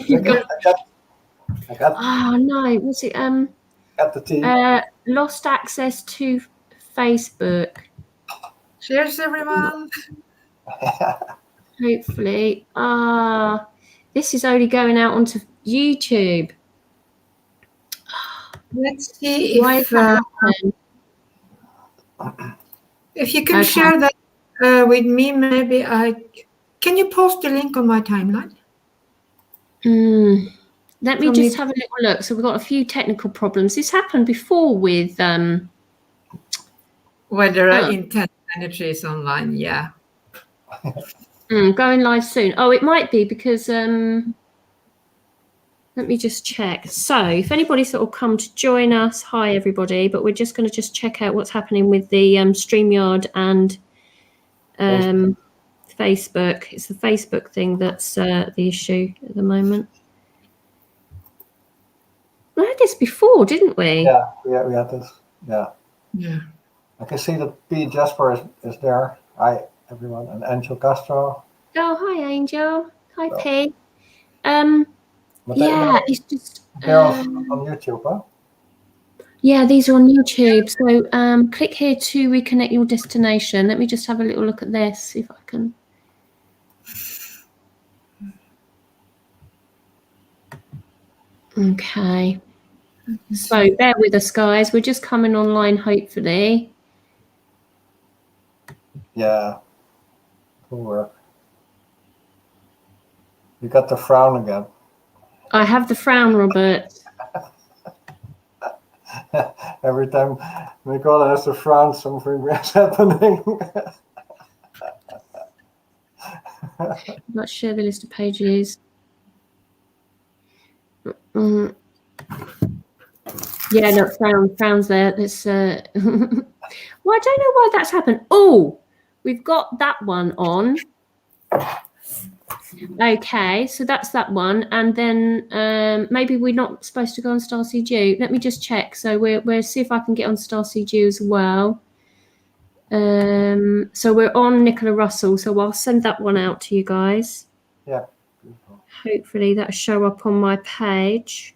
I got. Oh no, was it Got the tea. Lost access to Facebook. Cheers, everyone. Hopefully. This is only going out onto YouTube. Let's see if you can share that with me. Maybe can you post the link on my timeline? Let me just have a little look. So we've got a few technical problems. This happened before with whether intense energy is online. Yeah. Going live soon. Oh, it might be because let me just check. So if anybody sort of come to join us, hi everybody, but we're just going to just check out what's happening with the StreamYard and Facebook. It's the Facebook thing that's the issue at the moment. We had this before, didn't we? Yeah, we had this. Yeah. I can see that P. Jasper is there. Hi, everyone. And Angel Castro. Oh, hi, Angel. Hi, So. P. It's just... They're on YouTube, huh? Yeah, these are on YouTube. So click here to reconnect your destination. Let me just have a little look at this, see if I can... Okay. So bear with us, guys. We're just coming online, hopefully. Yeah. Good work. You got the frown again. I have the frown, Robert. Every time Nicola has the frown, something is happening. Let's share the list of pages. Yeah, no, frowns there. This well, I don't know why that's happened. Oh, we've got that one on. Okay, so that's that one, and then maybe we're not supposed to go on StarCG. Let me just check. So we'll see if I can get on StarCG as well. So we're on Nicola Russell, so I'll send that one out to you guys. Yeah. Hopefully that'll show up on my page.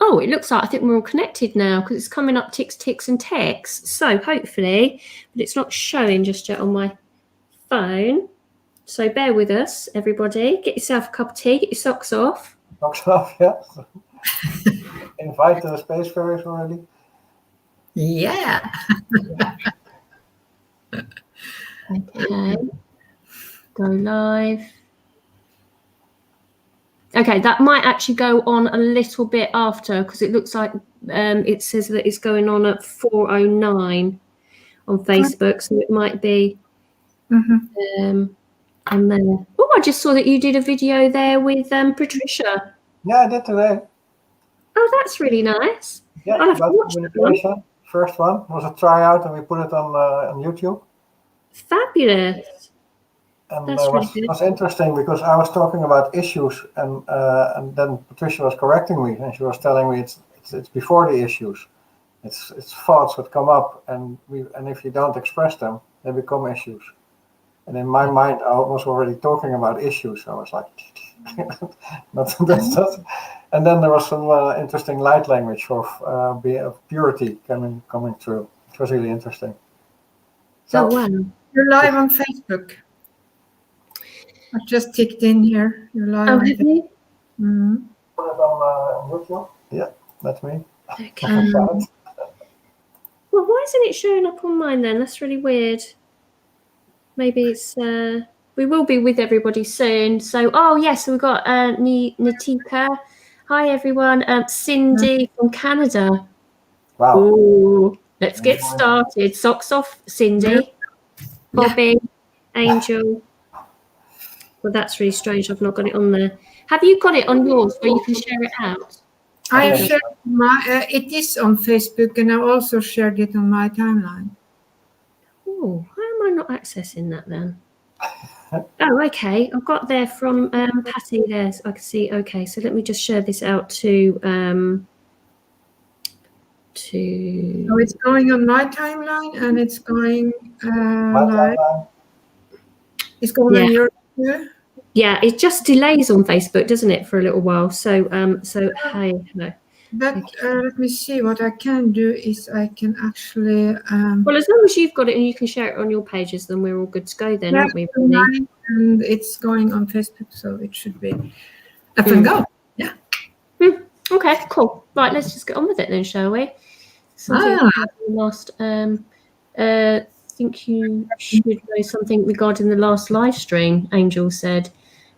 Oh, it looks like I think we're all connected now because it's coming up ticks and text. So hopefully, but it's not showing just yet on my phone. So bear with us, everybody. Get yourself a cup of tea, get your socks off. Socks off, yeah. Invite to the space ferries already. Yeah. Okay. Go live. Okay, that might actually go on a little bit after because it looks like it says that it's going on at 4:09 on Facebook, so it might be on there. Oh, I just saw that you did a video there with Patricia. Yeah, I did today. Oh, that's really nice. Yeah, I'll have to watch that one. First one was a tryout, and we put it on YouTube. Fabulous. And it was interesting because I was talking about issues, and then Patricia was correcting me, and she was telling me it's before the issues. It's thoughts that come up, and if you don't express them, they become issues. And in my mind, I was already talking about issues. So I was like, that's not. And then there was some interesting light language of purity coming through. It was really interesting. So, wow. You're live on Facebook. I just ticked in here. You're live. Oh, have you? Put it on YouTube? Yeah, that's me. Okay. Well, why isn't it showing up on mine then? That's really weird. Maybe it's we will be with everybody soon. So, oh yes, so we've got Natika. Hi everyone. Cindy from Canada. Wow. Ooh, let's get started. Socks off, Cindy. Bobby, Angel. Well, that's really strange. I've not got it on there. Have you got it on yours where you can share it out? I have shared it is on Facebook, and I also shared it on my timeline. Oh, why am I not accessing that then? Oh, okay. I've got there from Patty there. So I can see. Okay, so let me just share this out to to... So it's going on my timeline and it's going My live. timeline. It's going on your too? Yeah, it just delays on Facebook, doesn't it, for a little while? So, hey, no. But let me see. What I can do is I can actually. Well, as long as you've got it and you can share it on your pages, then we're all good to go, then, aren't we? Really? And it's going on Facebook, so it should be up and go. Yeah. Okay, cool. Right, let's just get on with it then, shall we? Last. I think you should know something regarding the last live stream. Angel said,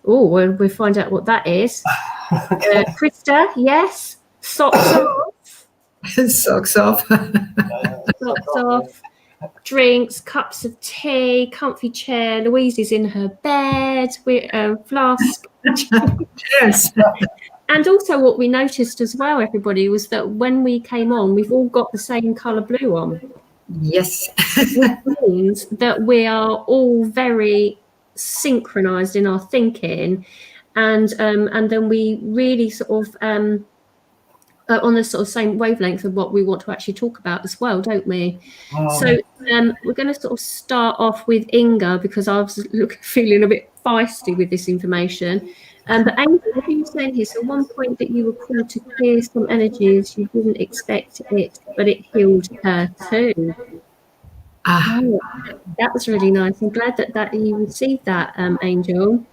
"Oh, we'll find out what that is." Krista, yes. Socks off. Socks off. Socks off. Drinks, cups of tea, comfy chair. Louise is in her bed. Flask. Yes. And also what we noticed as well, everybody, was that when we came on, we've all got the same colour blue on. Yes. Which means that we are all very synchronized in our thinking, and then we really sort of on the sort of same wavelength of what we want to actually talk about as well, don't we? So we're going to sort of start off with Inga, because I was feeling a bit feisty with this information. But Angel, what are you saying here? So at one point that you were called to clear some energies, you didn't expect it, but it healed her too. Oh, that was really nice. I'm glad that you received that, Angel.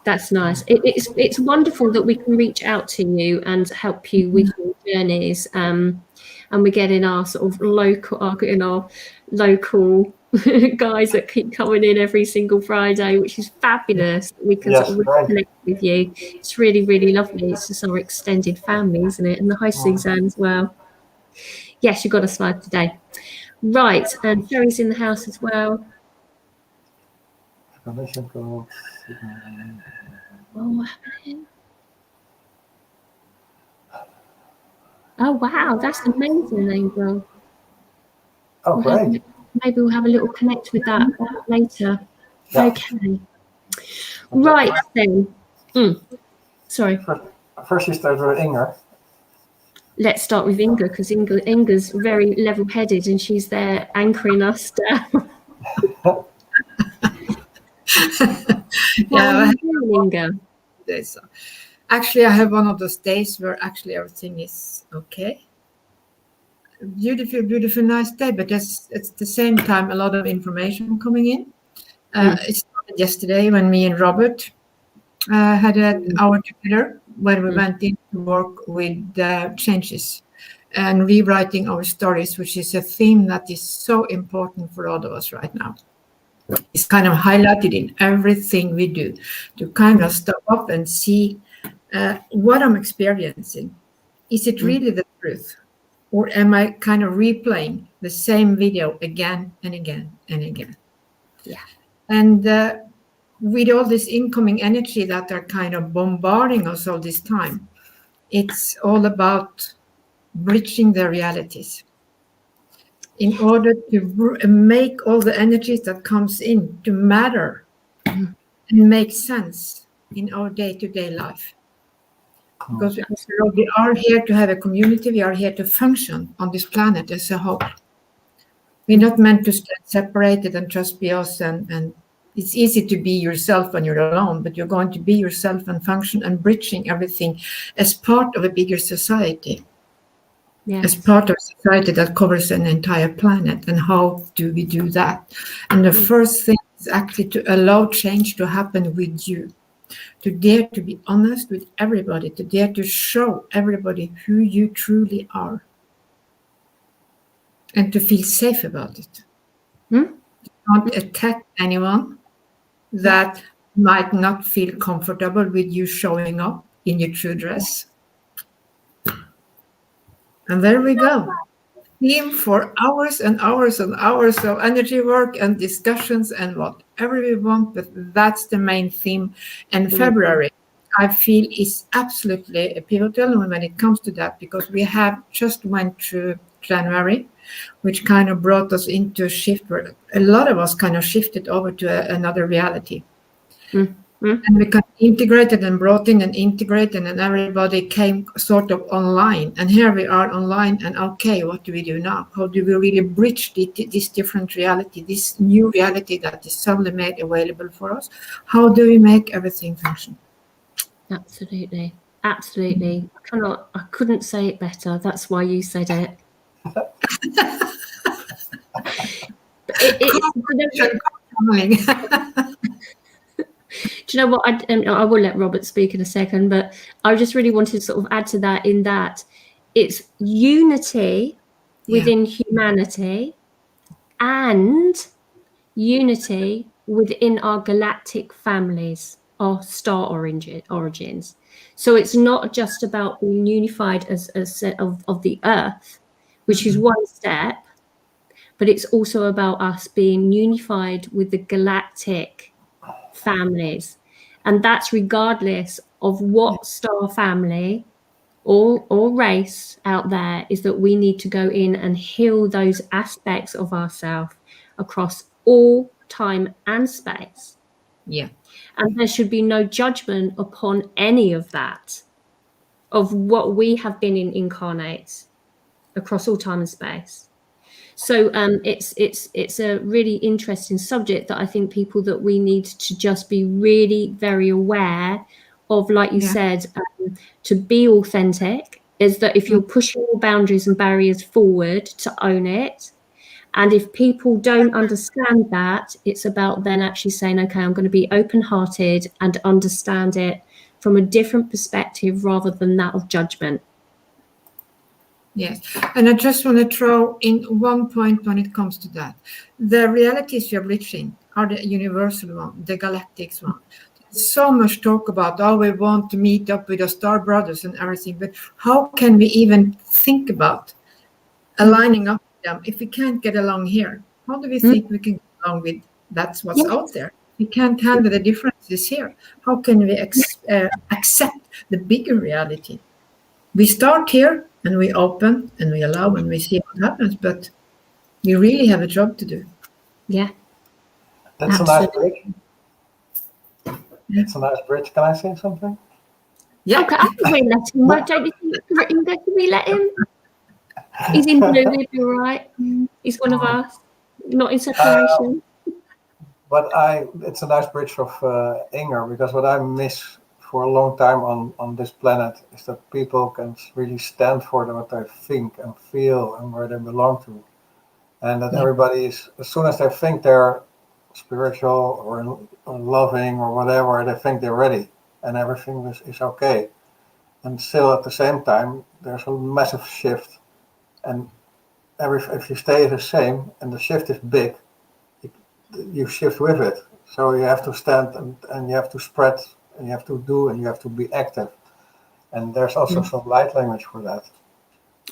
That's nice. It's wonderful that we can reach out to you and help you with your journeys. And we're getting our sort of local guys that keep coming in every single Friday, which is fabulous. We can sort of connect with you. It's really, really lovely. It's just our extended family, isn't it? And hi, Suzanne, as well. Yes, you've got a slide today. Right, and Sherry's in the house as well. Oh, wow, that's amazing, Angel. Oh, great. Maybe we'll have a little connect with that later. Yeah. Okay. Right, then. Sorry. First you start with Inga. Let's start with Inga, because Inga's very level-headed and she's there anchoring us down. Yeah, Inga? Actually, I have one of those days where actually everything is okay. Beautiful, beautiful, nice day, but it's at the same time a lot of information coming in. It started yesterday when me and Robert had an hour together when we went in to work with changes and rewriting our stories, which is a theme that is so important for all of us right now. It's kind of highlighted in everything we do, to kind of stop up and see what I'm experiencing. Is it really the truth? Or am I kind of replaying the same video again and again and again? Yeah. And with all this incoming energy that are kind of bombarding us all this time, it's all about bridging the realities in order to make all the energies that comes in to matter and make sense in our day-to-day life. Because we are here to have a community, we are here to function on this planet as a whole. We're not meant to stay separated and just be us, and it's easy to be yourself when you're alone, but you're going to be yourself and function and bridging everything as part of a bigger society. Yes. As part of a society that covers an entire planet. And how do we do that? And the first thing is actually to allow change to happen with you. To dare to be honest with everybody, to dare to show everybody who you truly are. And to feel safe about it. Don't attack anyone that might not feel comfortable with you showing up in your true dress. And there we go. Theme for hours and hours and hours of energy work and discussions and whatever we want, but that's the main theme. And February, I feel, is absolutely pivotal when it comes to that, because we have just went through January, which kind of brought us into a shift where a lot of us kind of shifted over to another reality. And we got integrated and brought in and integrated, and everybody came sort of online. And here we are online, and okay, what do we do now? How do we really bridge this different reality, this new reality that is suddenly made available for us? How do we make everything function? Absolutely. Absolutely. I couldn't say it better. That's why you said it. Do you know what? I will let Robert speak in a second, but I just really wanted to sort of add to that, in that it's unity within humanity and unity within our galactic families, our star origins. So it's not just about being unified as a set of the Earth, which is one step, but it's also about us being unified with the galactic families. And that's regardless of what star family or race out there is that we need to go in and heal those aspects of ourselves across all time and space. Yeah. And there should be no judgment upon any of that, of what we have been in incarnate across all time and space. So it's a really interesting subject that I think people that we need to just be really very aware of, like you said, to be authentic, is that if you're pushing your boundaries and barriers forward, to own it. And if people don't understand that, it's about then actually saying, okay, I'm going to be open-hearted and understand it from a different perspective rather than that of judgment. Yes, and I just want to throw in one point when it comes to that. The realities you're reaching are the universal one, the galactic one. So much talk about, oh, we want to meet up with the star brothers and everything, but how can we even think about aligning up with them if we can't get along here? How do we think we can get along with that's what's out there? We can't handle the differences here. How can we accept the bigger reality? We start here and we open and we allow and we see what happens, but we really have a job to do. Yeah. That's Absolutely. a nice bridge. It's a nice bridge. Can I say something? Yeah. Okay, I think we let him. Why don't you think can we let him? He's in blue, he'll be all right. He's one of us, not in separation. But it's a nice bridge of Inger, because what I miss for a long time on this planet is that people can really stand for what they think and feel and where they belong to. And that everybody is, as soon as they think they're spiritual or loving or whatever, they think they're ready and everything is okay. And still at the same time, there's a massive shift. And if you stay the same and the shift is big, you shift with it. So you have to stand and you have to spread and you have to do and you have to be active. And there's also some light language for that.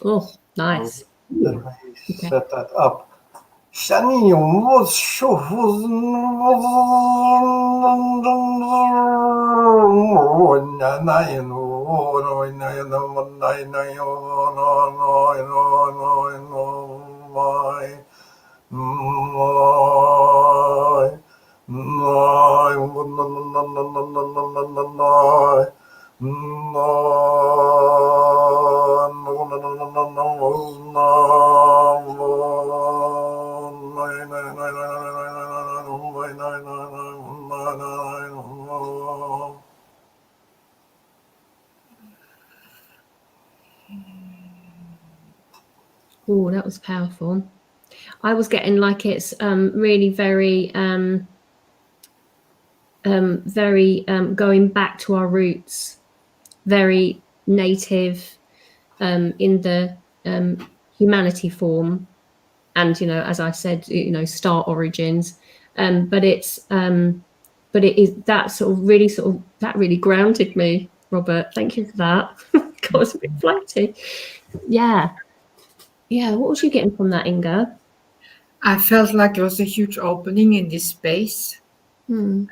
Oh, nice. So that we set that up. Oh, that was powerful. I was getting like it's really very going back to our roots, very native in the humanity form, and as I said, star origins, but it is that that really grounded me, Robert. Thank you for that. God, I was a bit floaty. Yeah, what was you getting from that, Inga? I felt like there was a huge opening in this space to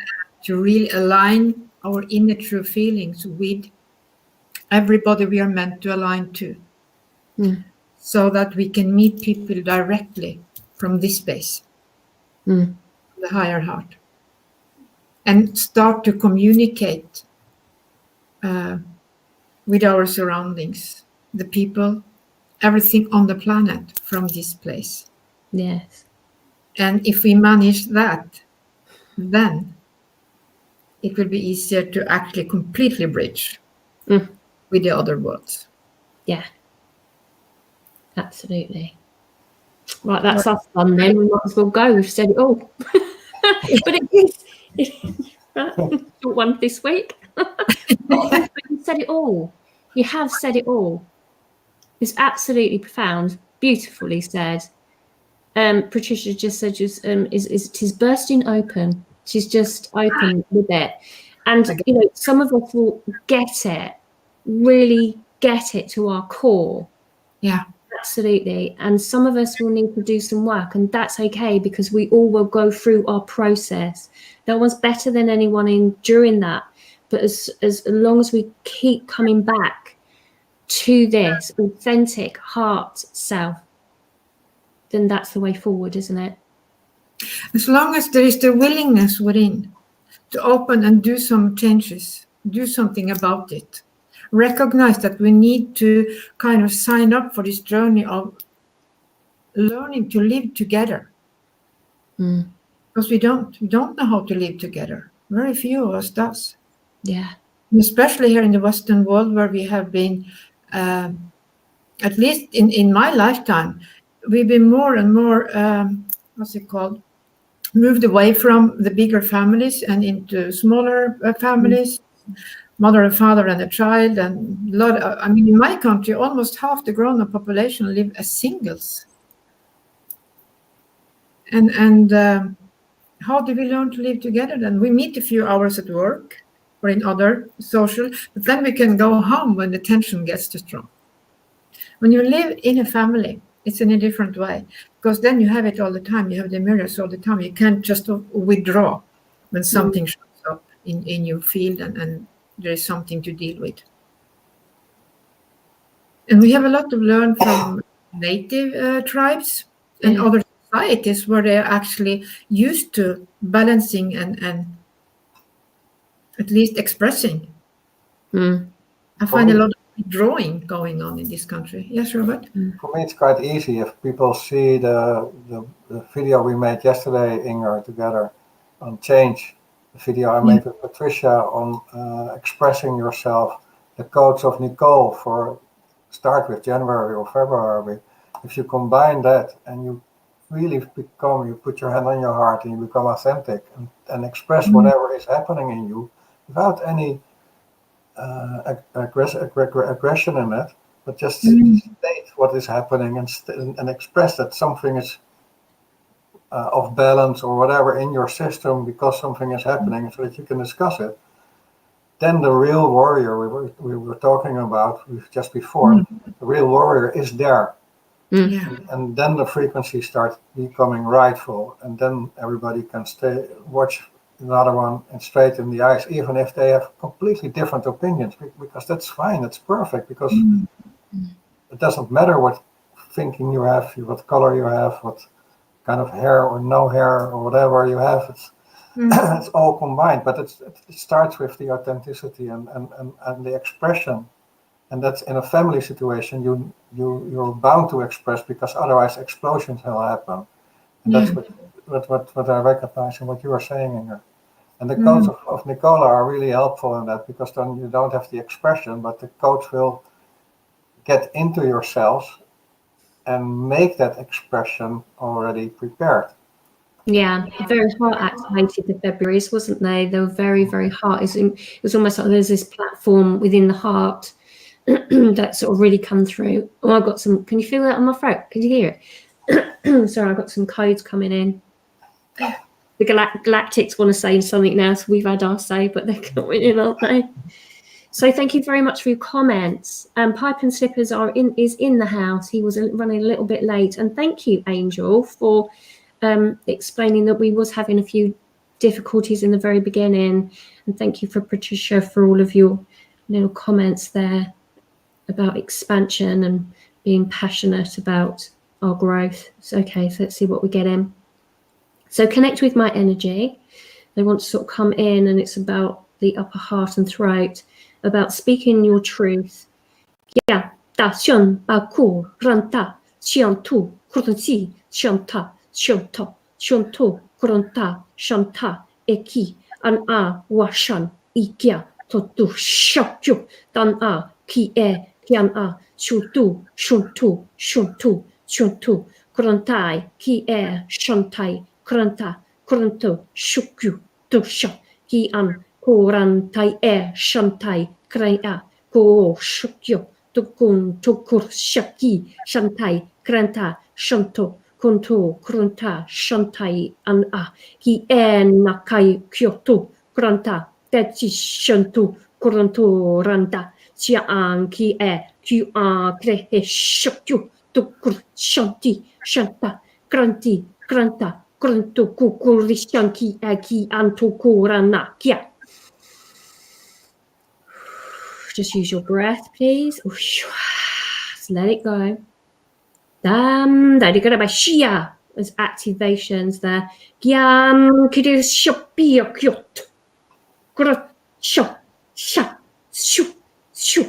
really align our inner true feelings with everybody we are meant to align to, so that we can meet people directly from this space, the higher heart. and start to communicate with our surroundings, the people, everything on the planet from this place. Yes. And if we manage that, then it will be easier to actually completely bridge with the other worlds. Yeah. Absolutely. Right, that's us done then. We might as well go. We've said it all. But it is short one this week. You said it all. You have said it all. It's absolutely profound. Beautifully said. Patricia just said, "Tis bursting open." She's just open with it, and some of us will get it, really get it to our core. Yeah. Absolutely. And some of us will need to do some work, and that's okay, because we all will go through our process. No one's better than anyone during that. But as long as we keep coming back to this authentic heart self, then that's the way forward, isn't it? As long as there is the willingness within to open and do some changes, do something about it. Recognize that we need to kind of sign up for this journey of learning to live together. Because we don't know how to live together. Very few of us does. Yeah. And especially here in the Western world, where we have been, at least in my lifetime, we've been more and more, moved away from the bigger families and into smaller families. Mother and father and a child, and in my country, almost half the grown-up population live as singles. And how do we learn to live together then? We meet a few hours at work or in other social, but then we can go home when the tension gets too strong. When you live in a family, it's in a different way, because then you have it all the time. You have the mirrors all the time. You can't just withdraw when something shows up in your field and there is something to deal with. And we have a lot to learn from native tribes and other societies where they're actually used to balancing and at least expressing. I find a lot of drawing going on in this country. Yes, Robert? For me, it's quite easy. If people see the video we made yesterday, Inger, together on change, the video I made with Patricia on expressing yourself, the coach of Nicola for start with January or February. If you combine that and you really you put your hand on your heart and you become authentic and express whatever is happening in you without any aggression in it, but just state what is happening and express that something is off balance or whatever in your system because something is happening, so that you can discuss it. Then the real warrior we were talking about just before, the real warrior is there. And then the frequency starts becoming rightful, and then everybody can watch another one and straight in the eyes, even if they have completely different opinions, because that's fine, that's perfect, because it doesn't matter what thinking you have, what color you have, what kind of hair or no hair or whatever you have. It's all combined, but it starts with the authenticity and the expression. And that's in a family situation, you're bound to express, because otherwise explosions will happen. And that's what I recognize in what you are saying, Inger. And the coach of Nicola are really helpful in that, because then you don't have the expression, but the coach will get into yourselves and make that expression already prepared. Yeah, very heart activated, the Februaries, wasn't they? They were very, very heart. It was almost like there's this platform within the heart that sort of really come through. Oh, I got some. Can you feel that on my throat? Can you hear it? Sorry, I got some codes coming in. The Galactics want to say something now, so we've had our say, but they're coming in, aren't they? So thank you very much for your comments. Pipe and Slippers is in the house. He was running a little bit late, and thank you, Angel, for explaining that we was having a few difficulties in the very beginning, and thank you for Patricia for all of your little comments there about expansion and being passionate about our growth. So, okay, so let's see what we get in. So connect with my energy. They want to sort of come in, and it's about the upper heart and throat, about speaking your truth. Yeah, da shun ba ku ranta xian tu kurunci shanta shunta shuntu kurunta shanta eki an a washan ikia totu shakyu dan a ki kian a shuntu shuntu shuntu shuntu kuruntai ki shantai kurunta kuruntu shukyu dusha ki an kurantai shantai kraya ko shukyu tukun tukur shaki shantai kranta shanto kunto krunta shantai an a ki nakai kyoto kranta techi shantu kurunto randa chia an ki ki a krehe shakyu tukur shanti shanta kranti kranta krunto kukuri shanki ki antukurana kia. Just use your breath, please. Just let it go. There's activations there. Gyam kidu shopia kyot. Grot sha sha shu shu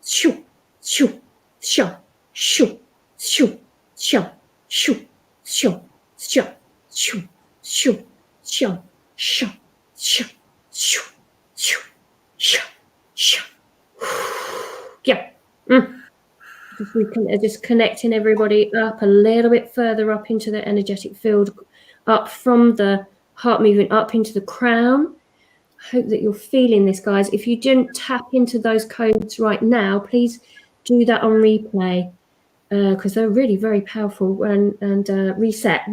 shu shu sha shu shu sha shu shu sha shu shu sha sha sha shu shu sha sha. Yeah. We can just connecting everybody up a little bit further up into the energetic field, up from the heart moving up into the crown. I hope that you're feeling this, guys. If you didn't tap into those codes right now, please do that on replay, because they're really very powerful. And reset.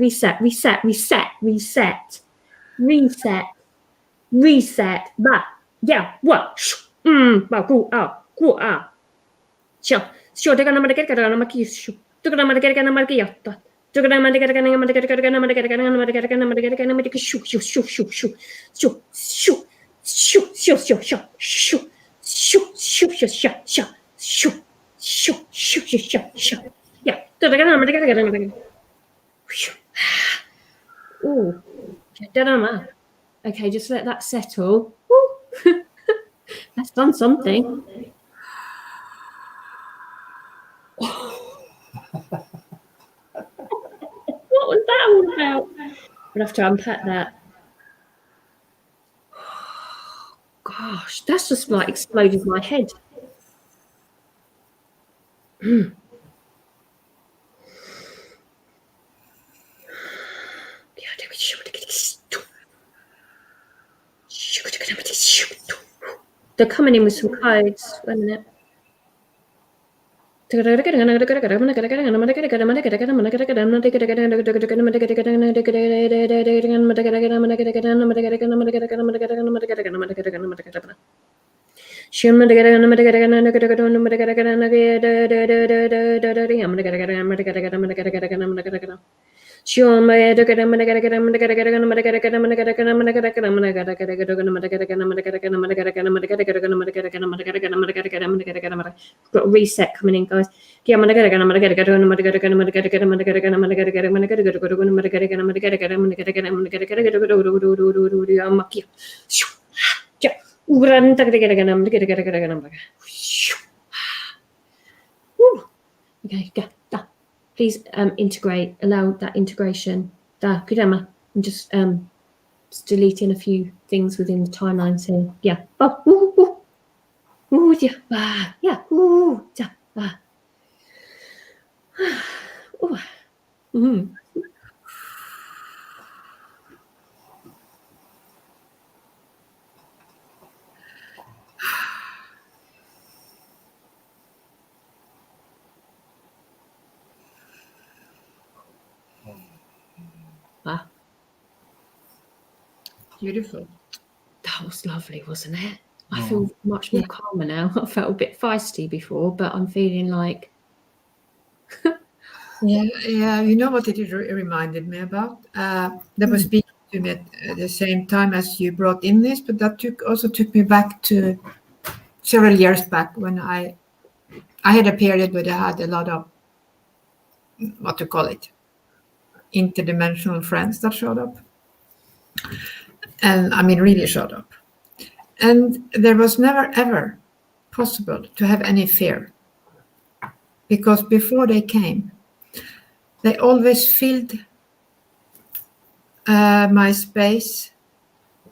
Ba yeah what ba go out go out. Sure, they're gonna make it. Gonna make you. They're gonna make it. Gonna make you. They're gonna make it. Gonna make it. Gonna make it. Gonna make it. Gonna make it. Gonna make it. Shoo. Yeah. They're gonna make it. Gonna make it. Ooh, okay, just let that settle. That's done something. What was that all about? We'll have to unpack that. Gosh, that's just like exploded my head. They're coming in with some codes. Wait a minute. Got a reset coming in, guys. Okay, please integrate, allow that integration. I'm just deleting a few things within the timelines here. Yeah. Yeah. Beautiful. That was lovely, wasn't it? I feel much more calmer now. I felt a bit feisty before, but I'm feeling like... Yeah. You know what it reminded me about? That was speaking to me at the same time as you brought in this, but that also took me back to several years back when I had a period where I had a lot of, what to call it, interdimensional friends that showed up. And I mean, really showed up. And there was never, ever possible to have any fear. Because before they came, they always filled my space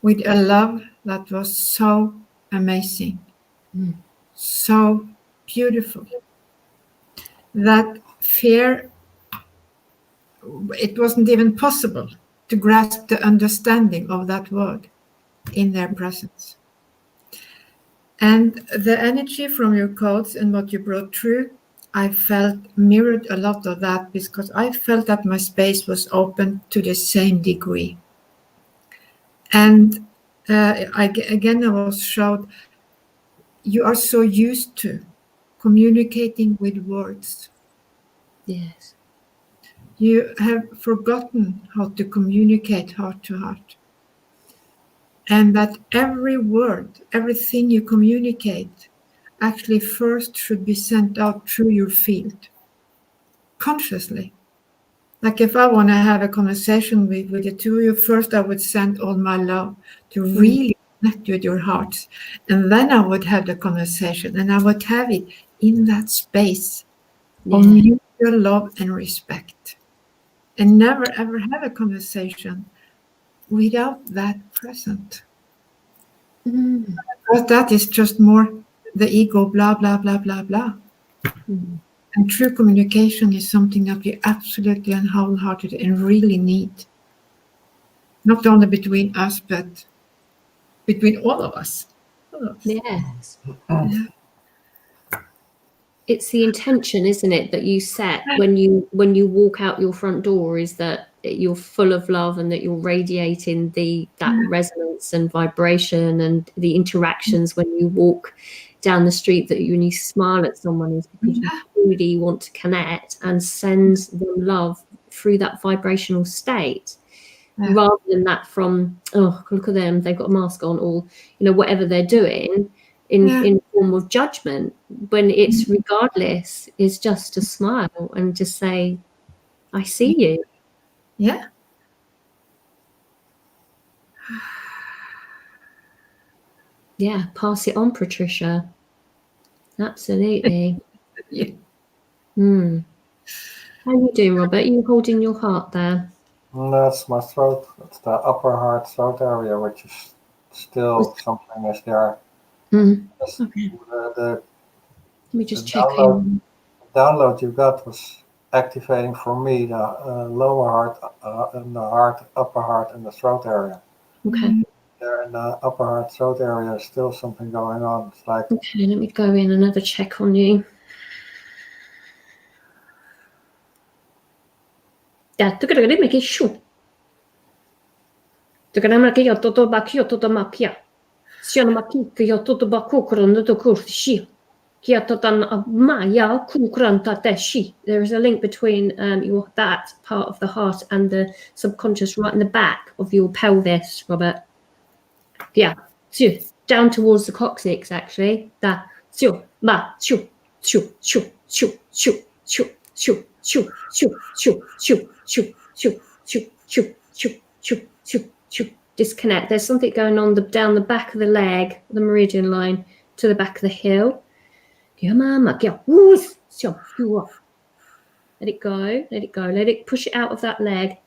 with a love that was so amazing, so beautiful, that fear, it wasn't even possible to grasp the understanding of that word in their presence. And the energy from your codes and what you brought through, I felt mirrored a lot of that, because I felt that my space was open to the same degree. And I was showed, you are so used to communicating with words. Yes. You have forgotten how to communicate heart to heart. And that every word, everything you communicate, actually first should be sent out through your field, consciously. Like if I want to have a conversation with the two of you, first I would send all my love to really connect with your hearts. And then I would have the conversation, and I would have it in that space of mutual love and respect. And never ever have a conversation without that present. Because that is just more the ego, blah, blah, blah, blah, blah. And true communication is something that we absolutely and wholehearted and really need. Not only between us, but between all of us. Yes. It's the intention, isn't it, that you set when you walk out your front door, is that you're full of love and that you're radiating that resonance and vibration, and the interactions when you walk down the street, that when you smile at someone is because you really want to connect and send them love through that vibrational state, rather than that from, oh, look at them, they've got a mask on, or whatever they're doing in form of judgment, when it's regardless is just to smile and just say, I see you. Yeah. Yeah, pass it on, Patricia. Absolutely. Yeah. How are you doing, Robert? Are you holding your heart there? That's my throat. It's the upper heart throat area, which is still something is there. Okay. Let me just check in. The download you got was activating for me the lower heart and the upper heart and the throat area. Okay. There in the upper heart throat area is still something going on. It's like, okay, let me go in and have a check on you. Yeah, look at it, make it shoot. Look at it, yo toto bakio toto mapia. Siano maki yo toto bakukron no kurshi. Kia totan maya kukranta teshi. There is a link between that part of the heart and the subconscious right in the back of your pelvis, Robert. Yeah, down towards the coccyx actually. Da ma shoo shoo shoo shoo shoo shoo shoo shoo shoo shoo shoo shoo shoo shoo shoo shoo shoo shoo shoo. Disconnect. There's something going on down the back of the leg, the meridian line to the back of the heel. Let it go. Let it go. Let it push it out of that leg.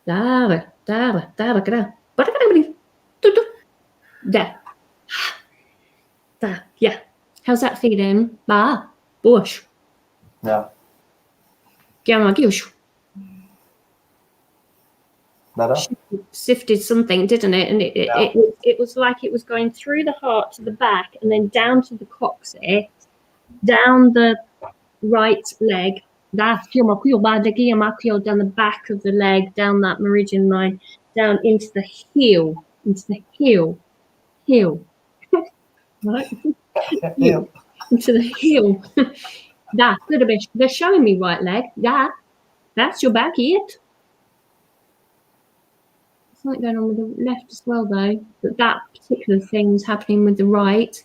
There. Yeah. How's that feeling? Bush. Yeah. Better? Sifted something, didn't it? And it was like it was going through the heart to the back and then down to the coccyx, down the right leg, down the back of the leg, down that meridian line, down into the heel. Right? Heel. Into the heel. They're showing me right leg. That's your back here. Something going on with the left as well, though. But that particular thing is happening with the right.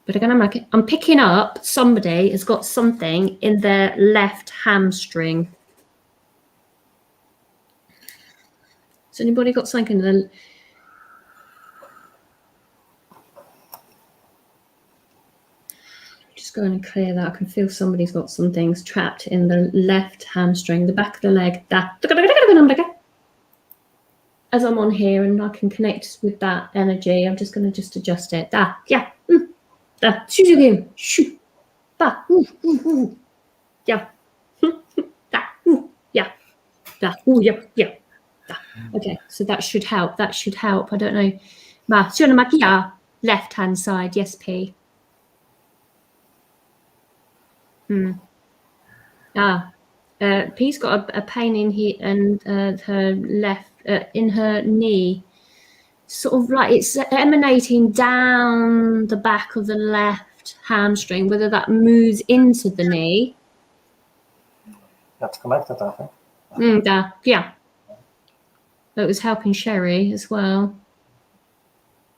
But I'm picking up somebody has got something in their left hamstring. Has anybody got something in the... Just going and clear that. I can feel somebody's got some things trapped in the left hamstring, the back of the leg. As I'm on here and I can connect with that energy, I'm just going to just adjust it. Yeah. Okay, so that should help. I don't know. Left hand side, yes, P. P's got a pain in here and her left in her knee, sort of like it's emanating down the back of the left hamstring. Whether that moves into the knee. That's connected, I think. Yeah. It was helping Sherry as well.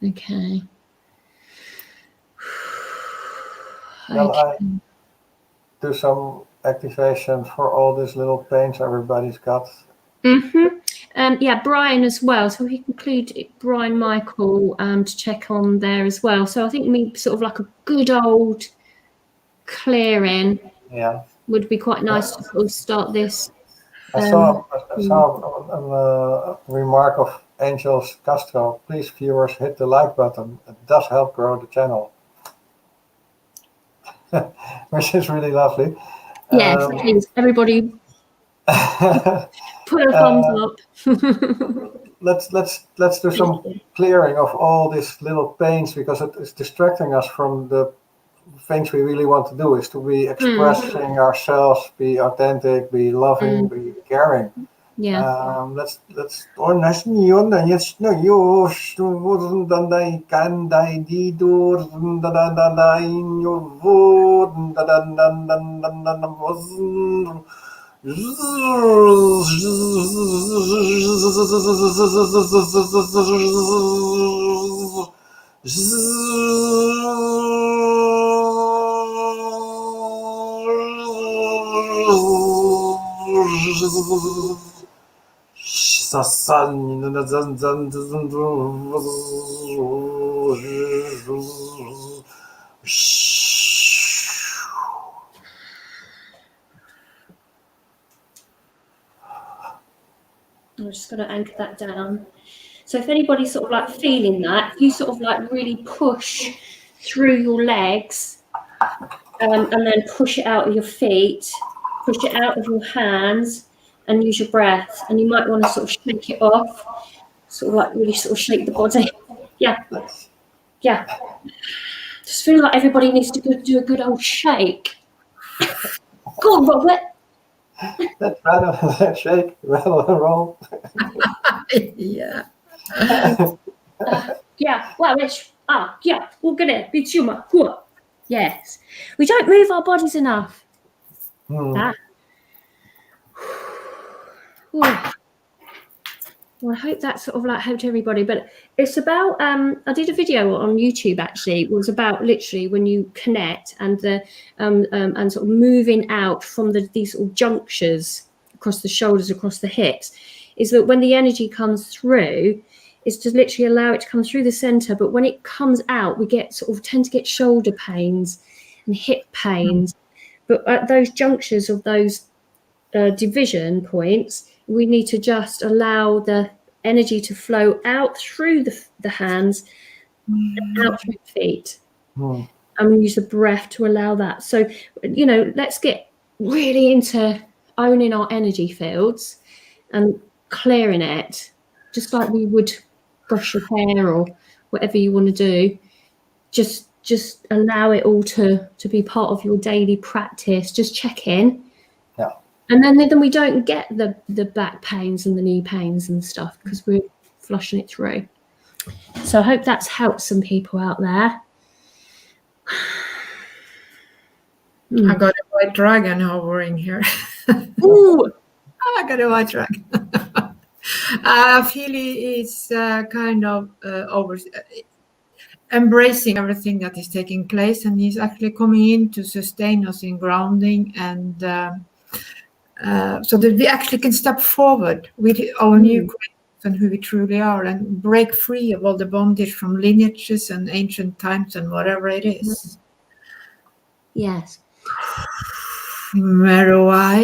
Okay. Well, I do some activation for all these little pains everybody's got. Brian as well. So we include Brian Michael to check on there as well. So I think maybe sort of like a good old clearing would be quite nice to sort of start this. I saw a remark of Angels Castro. Please, viewers, hit the like button. It does help grow the channel. Which is really lovely. Yes, please, everybody put a thumbs up. let's do some clearing of all these little pains, because it is distracting us from the things we really want to do, is to be expressing ourselves, be authentic, be loving, be caring. Let's I'm just going to anchor that down. So if anybody's sort of like feeling that, if you sort of like really push through your legs and then push it out of your feet, push it out of your hands and use your breath. And you might want to sort of shake it off, sort of like really sort of shake the body. Yeah. Just feel like everybody needs to do a good old shake. Go on, Robert. Let's rattle, shake, rattle and roll. Yeah. Well, it's we're gonna be tumor. Yes, we don't move our bodies enough. Well, I hope that sort of like helped everybody. But it's about I did a video on YouTube actually. It was about literally when you connect and the and sort of moving out from these sort of junctures across the shoulders, across the hips, is that when the energy comes through, is to literally allow it to come through the center. But when it comes out, we tend to get shoulder pains and hip pains. But at those junctures of those division points, we need to just allow the energy to flow out through the hands and out through the feet. And use the breath to allow that. So, let's get really into owning our energy fields and clearing it, just like we would brush your hair or whatever you want to do. Just allow it all to be part of your daily practice. Just check in. And then we don't get the back pains and the knee pains and stuff because we're flushing it through. So I hope that's helped some people out there. I got a white dragon hovering here. Ooh. I got a white dragon. I feel it's kind of embracing everything that is taking place, and he's actually coming in to sustain us in grounding and so that we actually can step forward with our new and who we truly are, and break free of all the bondage from lineages and ancient times and whatever it is. Yes. Meruai,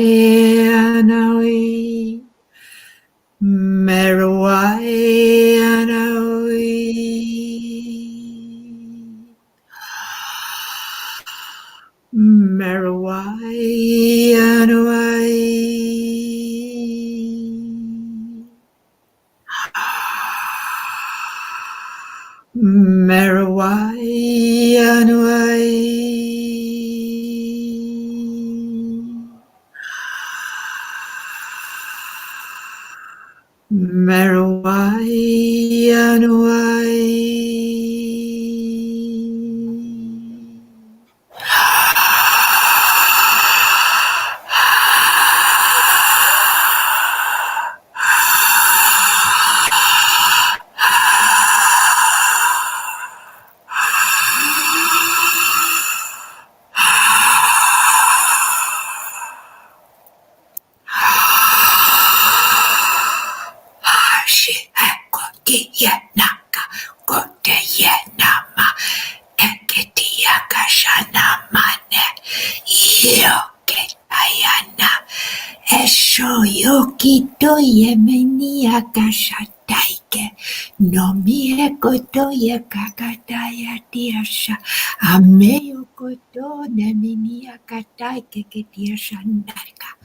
No mie kotoya kakataya tiasha. Ameyo koto ne minia katai ke tiasha narka.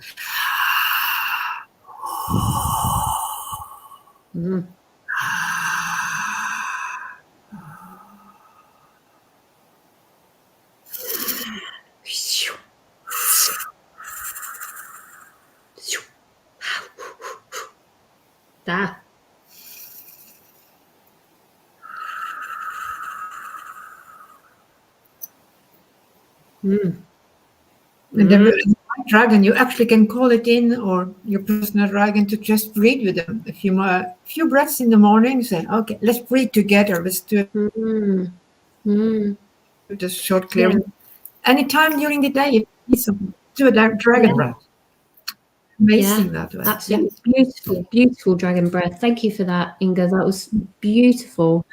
Da. And the dragon, you actually can call it in, or your personal dragon, to just breathe with them. A few breaths in the morning, say, okay, let's breathe together. Let's do the short clearing. Yeah. Anytime during the day, if you do a dragon breath. Amazing that way. Absolutely beautiful dragon breath. Thank you for that, Inga. That was beautiful.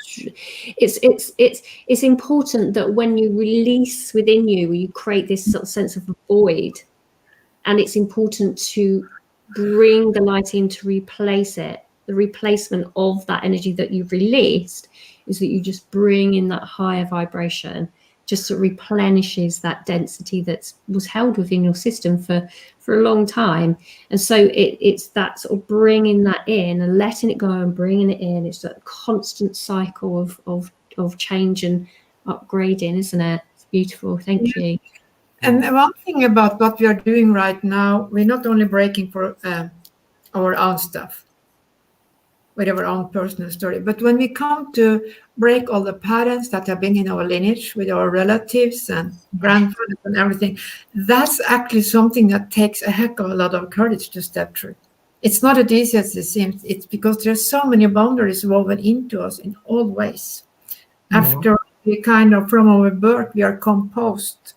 It's important that when you release within you, you create this sort of sense of a void, and it's important to bring the light in to replace it. The replacement of that energy that you've released is that you just bring in that higher vibration, just sort of replenishes that density that was held within your system for a long time. And so it's that sort of bringing that in and letting it go and bringing it in. It's that constant cycle of change and upgrading, isn't it? It's beautiful. Thank you. And one thing about what we are doing right now, we're not only breaking for our own stuff, with our own personal story, but when we come to break all the patterns that have been in our lineage with our relatives and grandfathers and everything, that's actually something that takes a heck of a lot of courage to step through. It's not as easy as it seems. It's because there's so many boundaries woven into us in all ways. After we kind of, from our birth, we are composed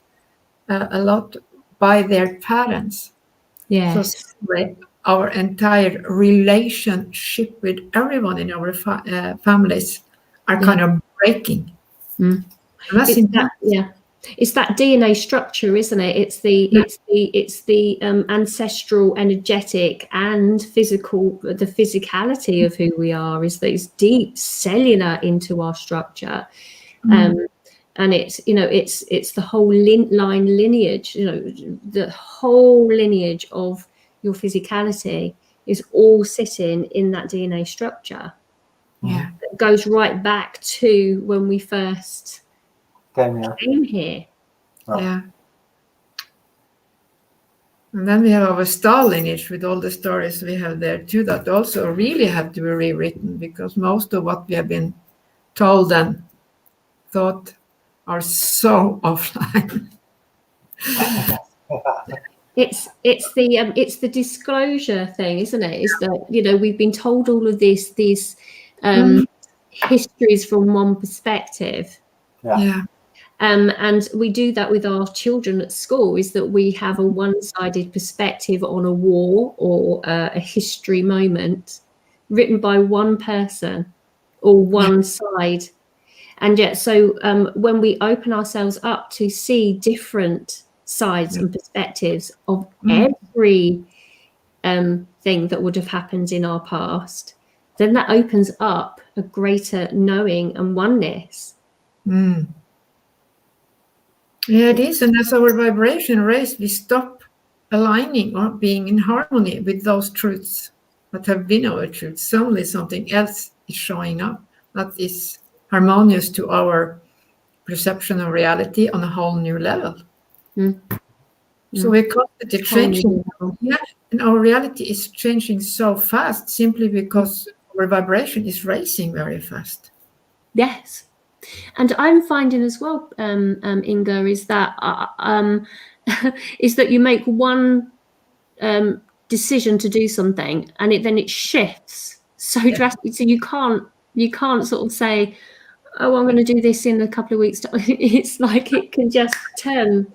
a lot by their parents. Yes. So our entire relationship with everyone in our families are kind of breaking. It's that DNA structure, isn't it? It's the ancestral, energetic, and physical. The physicality of who we are is that it's deep cellular into our structure. And it's the whole line lineage. The whole lineage of your physicality is all sitting in that DNA structure. Yeah, it goes right back to when we first came here. Yeah. And then we have our star lineage with all the stories we have there too, that also really have to be rewritten, because most of what we have been told and thought are so offline. It's the disclosure thing, isn't it? Is that we've been told all of these histories from one perspective. Yeah. And we do that with our children at school, is that we have a one-sided perspective on a war or a history moment. written by one person or one side. And yet, so when we open ourselves up to see different sides and perspectives of every thing that would have happened in our past, then that opens up a greater knowing and oneness. Yeah, it is. And as our vibration raises, we stop aligning or being in harmony with those truths that have been our truths. Suddenly something else is showing up that is harmonious to our perception of reality on a whole new level. So we're constantly changing. Yeah, and our reality is changing so fast simply because our vibration is raising very fast. Yes. And I'm finding as well, Inga, is that you make one decision to do something, and then it shifts so drastically. So you can't sort of say, "Oh, I'm going to do this in a couple of weeks." It's like it can just turn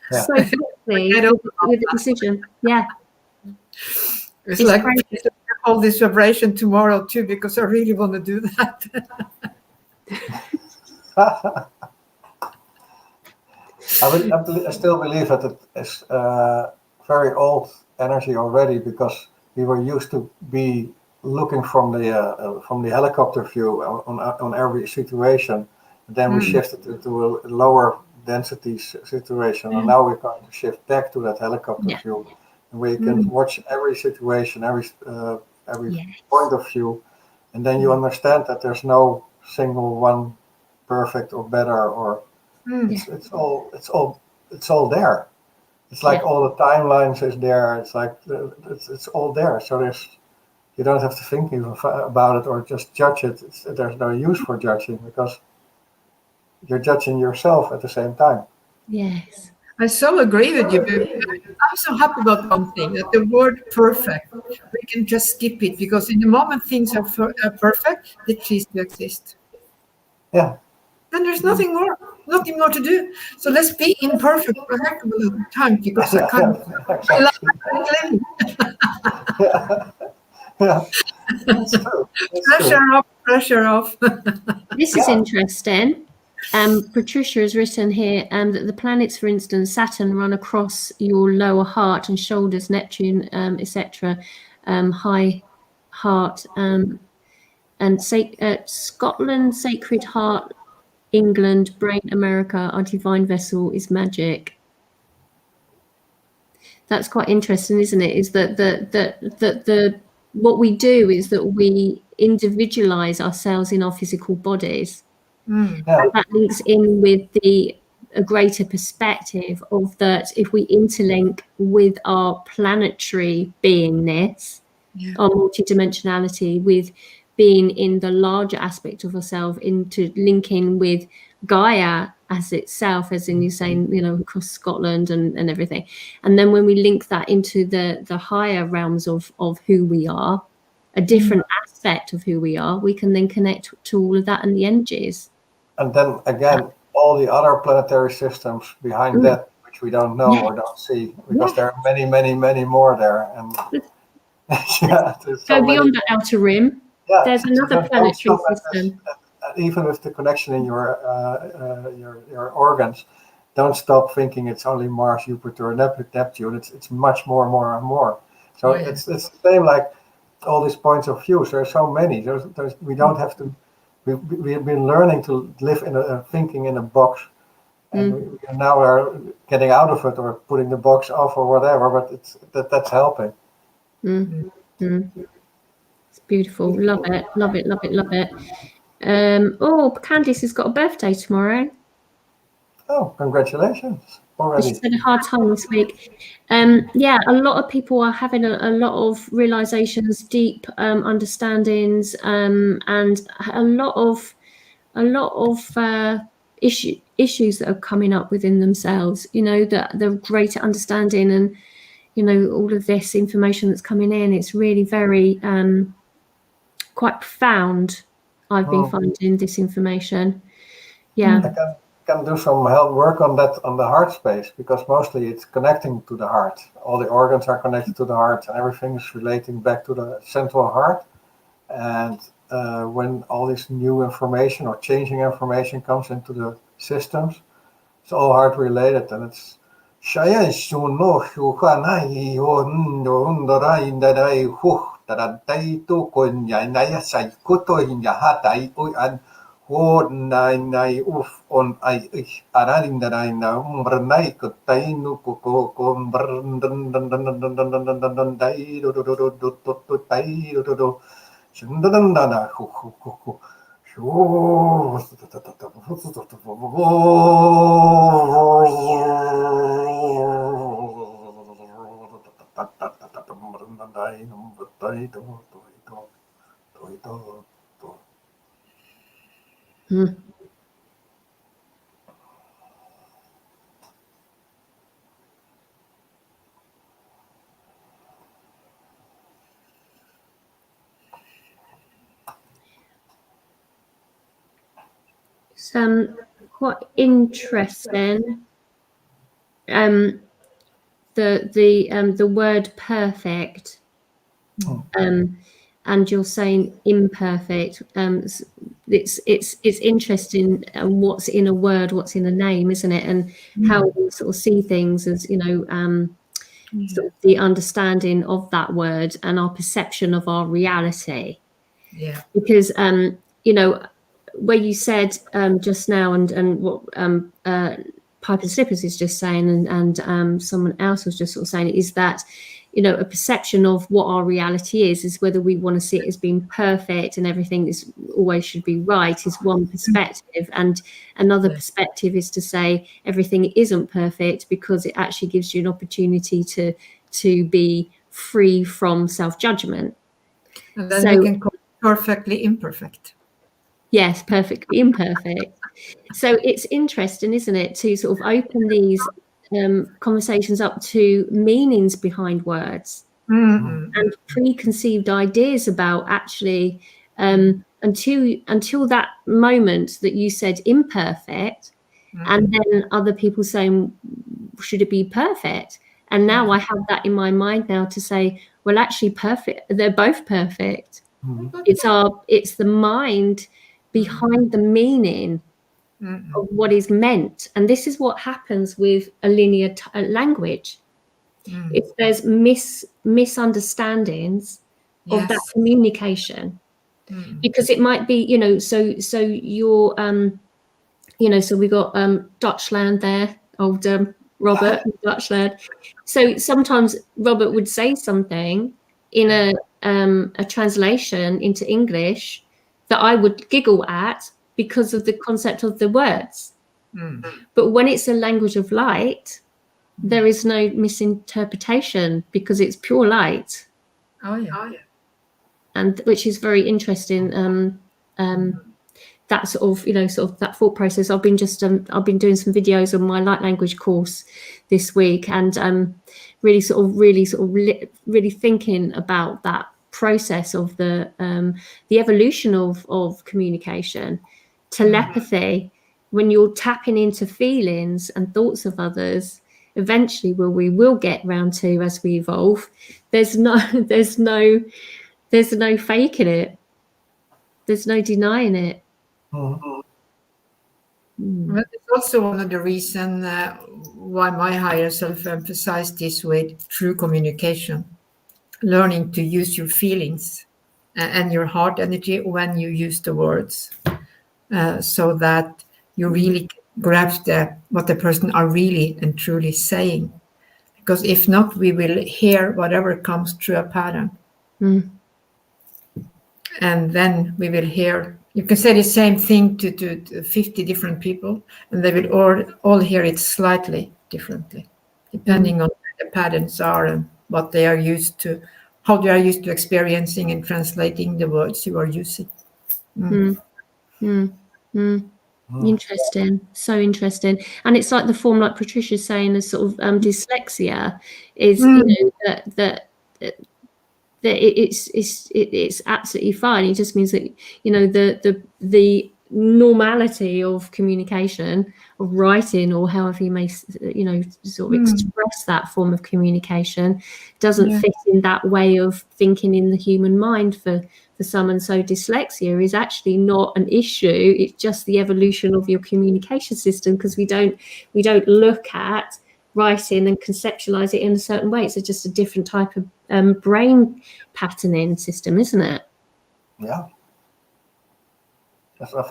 so quickly with the decision. Yeah, it's like all this vibration tomorrow too, because I really want to do that. I still believe that it is very old energy already, because we were used to be looking from the helicopter view on every situation. Then we shifted to a lower density situation, and now we're going to shift back to that helicopter view, and we can watch every situation, every point of view, and then you understand that there's no single one perfect or better, or it's all there. It's like all the timelines is there. It's like it's all there. So you don't have to think even about it or just judge it. There's no use for judging, because you're judging yourself at the same time. Yes. I so agree with you. I'm so happy about one thing, that the word perfect, we can just skip it, because in the moment things are perfect, they cease to exist. Yeah. Then there's nothing more to do. So let's be imperfect for a heck of a long time, because I love Yeah. That's true. Pressure off. This is interesting. Patricia has written here that the planets, for instance, Saturn, run across your lower heart and shoulders, Neptune, etc., high heart, and Scotland, Sacred Heart, England, Brain, America, our divine vessel is magic. That's quite interesting, isn't it? Is that what we do is that we individualize ourselves in our physical bodies. And that links in with a greater perspective of that if we interlink with our planetary beingness, our multidimensionality, with being in the larger aspect of ourselves, into linking with Gaia as itself, as in you're saying, across Scotland and everything. And then when we link that into the higher realms of who we are, a different aspect of who we are, we can then connect to all of that and the energies. And then again, all the other planetary systems behind that, which we don't know or don't see, because there are many, many, many more there. And go beyond the outer rim. There's another planetary system. Even with the connection in your organs, don't stop thinking it's only Mars, Jupiter, Neptune. It's much more and more. So it's the same like all these points of view. There are so many. We don't have to. We've been learning to live thinking in a box, and we now are getting out of it or putting the box off or whatever. But that's helping. It's beautiful. Love it. Love it. Love it. Love it. Candice has got a birthday tomorrow. Oh, congratulations already. She's had a hard time this week. A lot of people are having a lot of realizations, deep understandings, and a lot of issues that are coming up within themselves. The greater understanding and all of this information that's coming in. It's really very quite profound. I've been finding this information. I can do some work on that, on the heart space, because mostly it's connecting to the heart. All the organs are connected to the heart, and everything is relating back to the central heart. And when all this new information or changing information comes into the systems, it's all heart related, and it's quite interesting. The word perfect, and you're saying imperfect. It's interesting what's in a word, what's in a name, isn't it? And how we sort of see things as, you know, sort of the understanding of that word and our perception of our reality. Yeah. Because you know, where you said just now, and what Pipe and Slippers is just saying, and someone else was just sort of saying, is that, you know, a perception of what our reality is whether we want to see it as being perfect and everything is always should be right, is one perspective, and another perspective is to say everything isn't perfect, because it actually gives you an opportunity to be free from self-judgment. And then we can call it perfectly imperfect. Yes, perfectly imperfect. So it's interesting, isn't it, to sort of open these conversations up to meanings behind words and preconceived ideas about actually until that moment that you said imperfect, and then other people saying, should it be perfect? And now I have that in my mind now to say, well, actually perfect, they're both perfect. It's the mind behind the meaning of what is meant. And this is what happens with a linear language. If there's misunderstandings of that communication, because it might be, you know, so you're you know, so we got Dutchland there, old Robert Dutchland. So sometimes Robert would say something in a translation into English that I would giggle at because of the concept of the words. But when it's a language of light, there is no misinterpretation because it's pure light. And which is very interesting. That sort of, you know, sort of that thought process. I've been doing some videos on my light language course this week, and really thinking about that process of the evolution of communication, telepathy. When you're tapping into feelings and thoughts of others, eventually, we will get round to, as we evolve. There's no faking it. There's no denying it. Well, it's also one of the reasons why my higher self emphasized this with true communication, learning to use your feelings and your heart energy when you use the words, so that you really grasp what the person are really and truly saying. Because if not, we will hear whatever comes through a pattern. And then we will hear, you can say the same thing to 50 different people, and they will all hear it slightly differently, depending on what the patterns are and what they are used to, how they are used to experiencing and translating the words you are using. Interesting, so interesting. And it's like the form, like Patricia's saying, as sort of dyslexia is, you know, that it's absolutely fine. It just means that, you know, the normality of communication, of writing, or however you may, sort of express that form of communication, doesn't fit in that way of thinking in the human mind for someone. So dyslexia is actually not an issue. It's just the evolution of your communication system, because we don't look at writing and conceptualize it in a certain way. It's just a different type of brain patterning system, isn't it? Yeah. Yes, I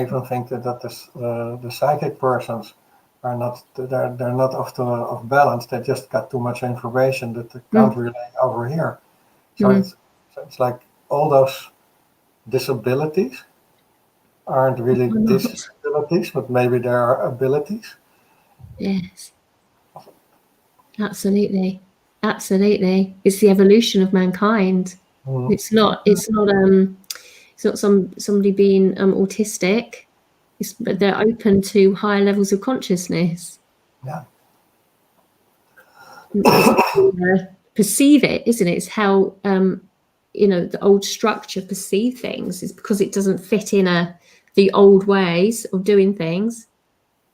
even think that the psychic persons are not, they're not often off balance. They just got too much information that they can't relay over here. So it's like all those disabilities aren't really disabilities, but maybe there are abilities. Yes, absolutely. It's the evolution of mankind. It's not somebody being autistic. But they're open to higher levels of consciousness. Yeah. Perceive it, isn't it? It's how the old structure perceive things. Is because it doesn't fit in the old ways of doing things.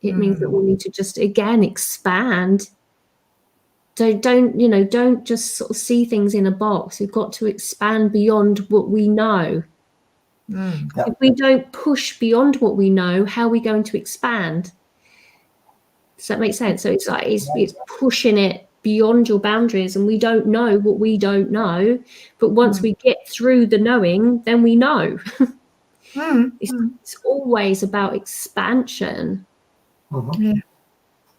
It means that we need to just again expand. Don't just sort of see things in a box. We've got to expand beyond what we know. Yeah. If we don't push beyond what we know, how are we going to expand? Does that make sense? So it's like it's pushing it beyond your boundaries, and we don't know what we don't know. But once we get through the knowing, then we know. It's always about expansion. Yeah.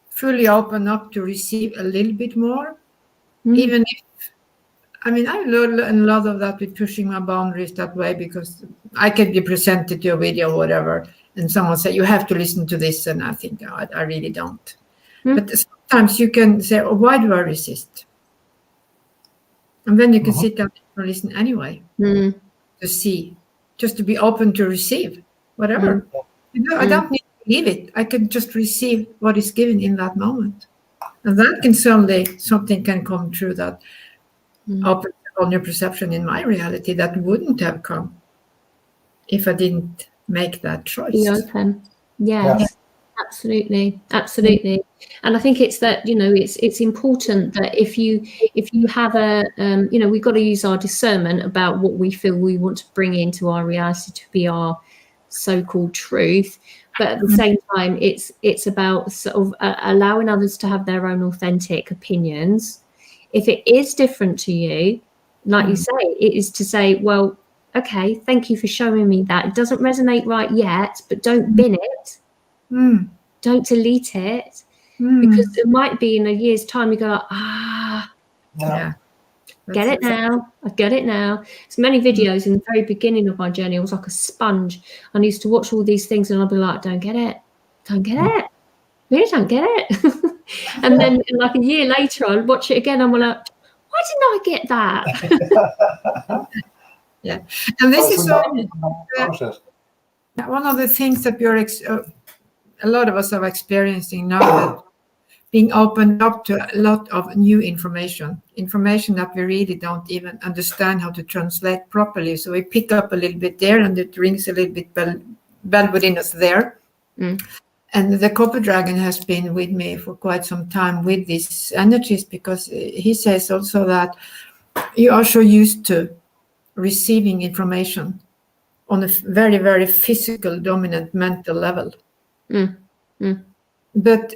Fully open up to receive a little bit more, even if, I learned a lot of that with pushing my boundaries that way, because I can be presented to a video or whatever, and someone say, you have to listen to this, and I think, oh, I really don't. But sometimes you can say, oh, why do I resist? And then you can sit down and listen anyway, to see, just to be open to receive, whatever. I don't need to leave it. I can just receive what is given in that moment. And that can something can come true that opens on your perception in my reality that wouldn't have come if I didn't make that choice. Be open. Yes. Absolutely. And I think it's that, it's important that if you have we've got to use our discernment about what we feel we want to bring into our reality to be our so-called truth. But at the same time, it's about sort of allowing others to have their own authentic opinions. If it is different to you, like you say, it is to say, well, okay, thank you for showing me that. It doesn't resonate right yet, but don't bin it. Don't delete it, because it might be in a year's time you go like, get it now. I get it now. There's many videos in the very beginning of my journey. I was like a sponge. I used to watch all these things and I'd be like, don't get it. Really don't get it. And then like a year later, I'd watch it again. I'm like, why didn't I get that? Yeah. And this is one of the things that a lot of us are experiencing now, that being opened up to a lot of new information that we really don't even understand how to translate properly. So we pick up a little bit there, and it rings a little bit bell within us there. And the Copper Dragon has been with me for quite some time with these energies, because he says also that you are so used to receiving information on a very, very physical, dominant mental level. But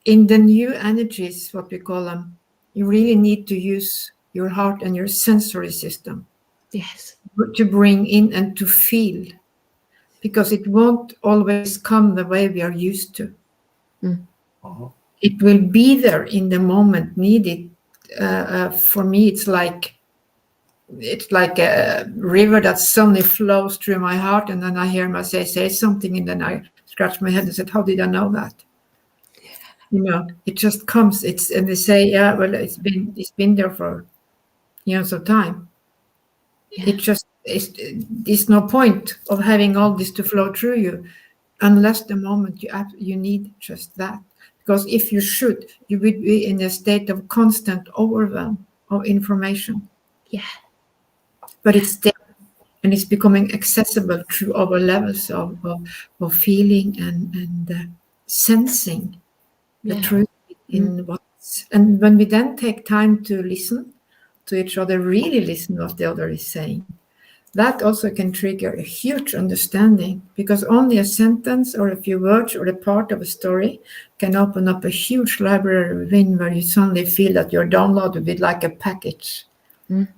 in the new energies, what we call them, you really need to use your heart and your sensory system. Yes. To bring in and to feel, because it won't always come the way we are used to. It will be there in the moment needed. For me, it's like a river that suddenly flows through my heart, and then I hear myself say something, and then I scratch my head and said, how did I know that? It just comes. And they say, yeah, well, it's been there for years of time. It's no point of having all this to flow through you, unless the moment you need just that. Because if you should, you would be in a state of constant overwhelm of information. Yeah. But it's there. and it's becoming accessible through our levels of feeling and sensing the truth in what's. And when we then take time to listen to each other, really listen what the other is saying, that also can trigger a huge understanding, because only a sentence or a few words or a part of a story can open up a huge library within, where you suddenly feel that you're downloaded with like a package. It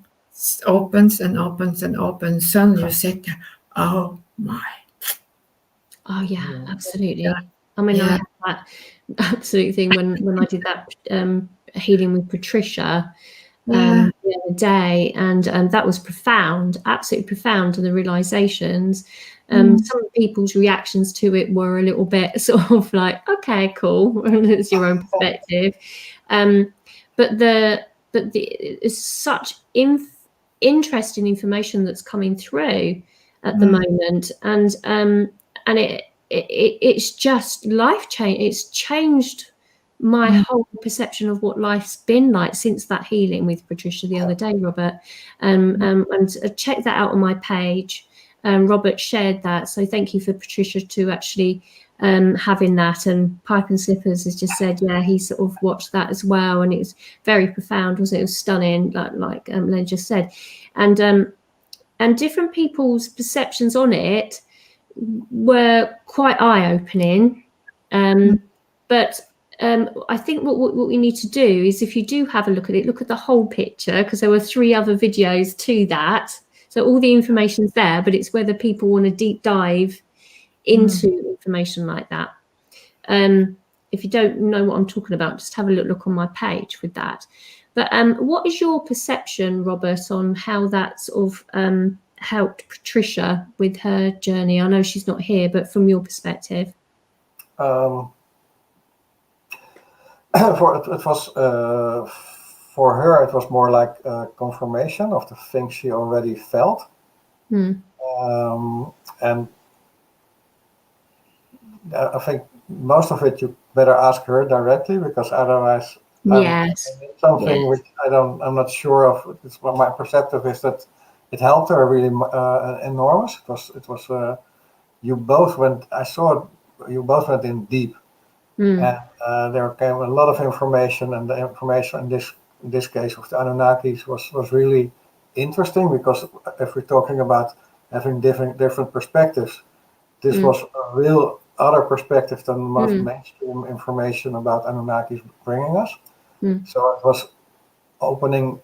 opens and opens and opens. Suddenly you sit there, oh my. Oh yeah, absolutely. I mean, I had that absolute thing when I did that healing with Patricia the other day, and that was profound, absolutely profound. And the realizations, some people's reactions to it were a little bit sort of like, okay, cool, it's your own perspective. But it's such interesting information that's coming through at the moment, and it's just life change. It's changed my whole perception of what life's been like since that healing with Patricia the other day, Robert. And check that out on my page. Robert shared that, so thank you for Patricia to actually having that. And Pipe and Slippers has just said, yeah, he sort of watched that as well, and it was very profound, wasn't it? It was stunning, like Len just said, and different people's perceptions on it were quite eye-opening, but I think what we need to do is, if you do have a look at it, look at the whole picture, because there were 3 other videos to that, so all the information's there, but it's whether people want to deep dive into information like that. If you don't know what I'm talking about, just have a look on my page with that. But what is your perception, Robert, on how that sort of helped Patricia with her journey? I know she's not here, but from your perspective. For her, it was more like a confirmation of the things she already felt. And I think most of it you better ask her directly, because otherwise something which I'm not sure of. It's what my perceptive is, that it helped her really enormous. It was you both went. I saw you both went in deep, and there came a lot of information, and the information in this case of the Anunnakis was really interesting, because if we're talking about having different perspectives, this was a real other perspective than the most mainstream information about Anunnakis bringing us. So it was opening,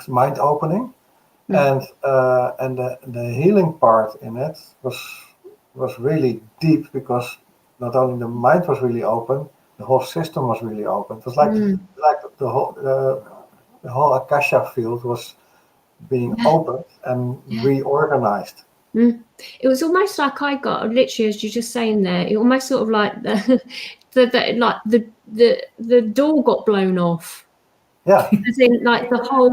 mind opening, and the healing part in it was really deep, because not only the mind was really open, the whole system was really open. It was like the whole Akasha field was being opened and reorganized. It was almost like I got, literally, as you're just saying there, it almost sort of like the door got blown off. Yeah. As in, like the whole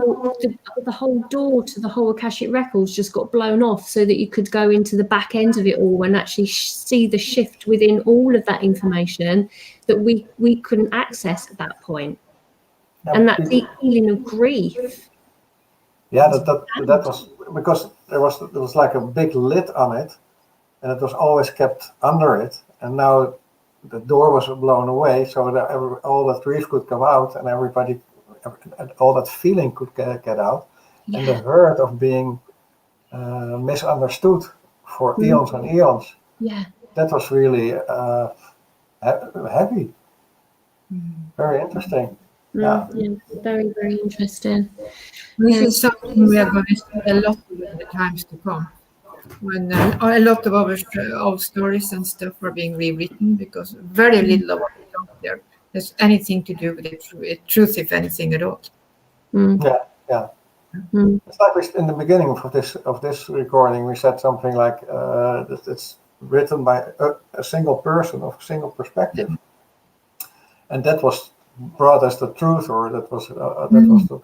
door to the whole Akashic records just got blown off, so that you could go into the back end of it all and actually see the shift within all of that information that we couldn't access at that point. And that deep healing of grief. Yeah, that was because there was like a big lid on it, and it was always kept under it. And now the door was blown away, so that all that grief could come out, and all that feeling could get out, and the hurt of being misunderstood for eons and eons. Yeah, that was really heavy. Very interesting. Yeah, very, very interesting. This is something we are going to see a lot of in the times to come, when a lot of our old stories and stuff are being rewritten, because very little of what is out there has anything to do with the truth, if anything at all. Yeah. It's like in the beginning of this recording, we said something like it's written by a single person of a single perspective, and that was brought as the truth, or that was the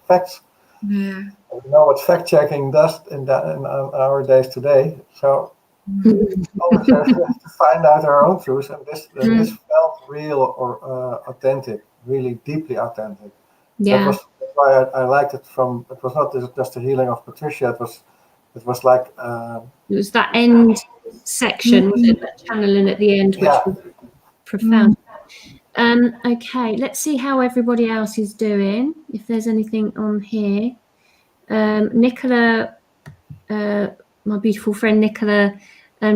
facts. Yeah. We know what fact checking does in our days today. So always have to find out our own truth, and this felt real or authentic, really deeply authentic. Yeah. That's why I liked it. It was not just the healing of Patricia. It was it was like it was that end section, was it, that channeling at the end, which was profound. Okay, let's see how everybody else is doing, if there's anything on here. Nicola, my beautiful friend Nicola,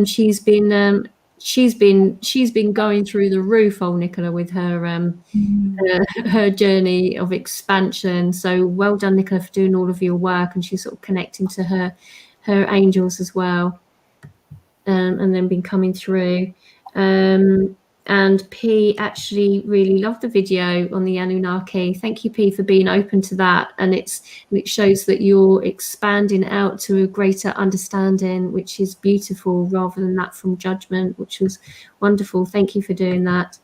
she's been going through the roof, old Nicola, with her her journey of expansion. So well done, Nicola, for doing all of your work, and she's sort of connecting to her angels as well, and then been coming through. And P actually really loved the video on the Anunnaki. Thank you, P, for being open to that. And it shows that you're expanding out to a greater understanding, which is beautiful, rather than that from judgment, which was wonderful. Thank you for doing that.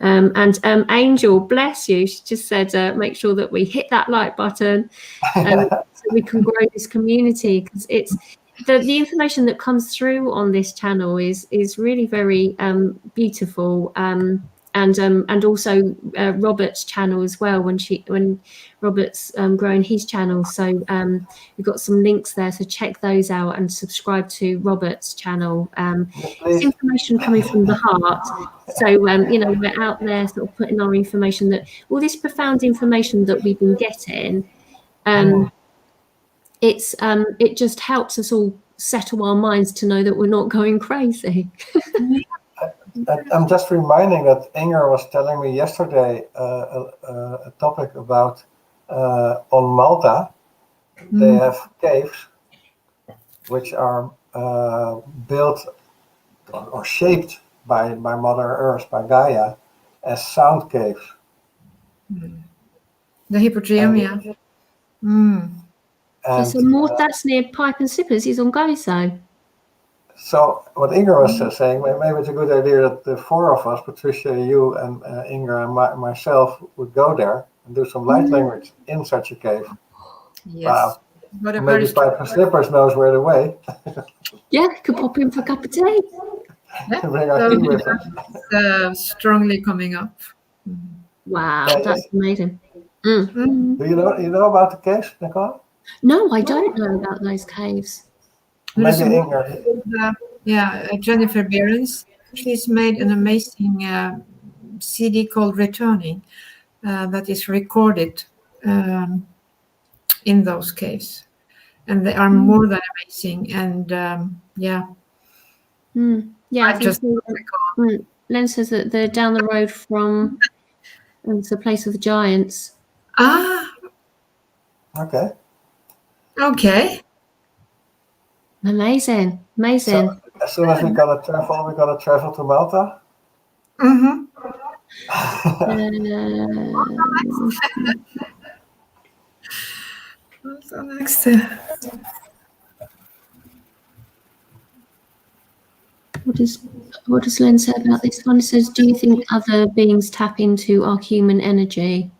And Angel, bless you, she just said, make sure that we hit that like button so we can grow this community, because it's the information that comes through on this channel is really very beautiful, and also Robert's channel as well, when Robert's growing his channel. So we've got some links there, so check those out and subscribe to Robert's channel. It's information coming from the heart. So you know, we're out there sort of putting our information, that all this profound information that we've been getting, it just helps us all settle our minds to know that we're not going crazy. I'm just reminding that Inger was telling me yesterday a topic about on Malta, they have caves which are built or shaped by Mother Earth, by Gaia, as sound caves. The Hippodrome, yeah. Okay, so more, that's near Pipe and Sippers. He's on Gozo. So what Inger was saying, maybe it's a good idea that the four of us, Patricia, you, and Inger, and myself, would go there and do some light language in such a cave. Yes. Maybe Pipe and Slippers knows where the way. Yeah, could pop in for a cup of tea. Bring our tea with us. Strongly coming up. Wow, that's amazing. Do you know about the caves, Nicola? No, I don't know about those caves. Maybe Inger. Jennifer Behrens. She's made an amazing CD called Returning that is recorded in those caves, and they are more than amazing. And Len says that they're down the road from the place of the giants. Okay. Amazing. So, as soon as we're gonna travel to Malta. So next, what does Len say about this one? It says, do you think other beings tap into our human energy?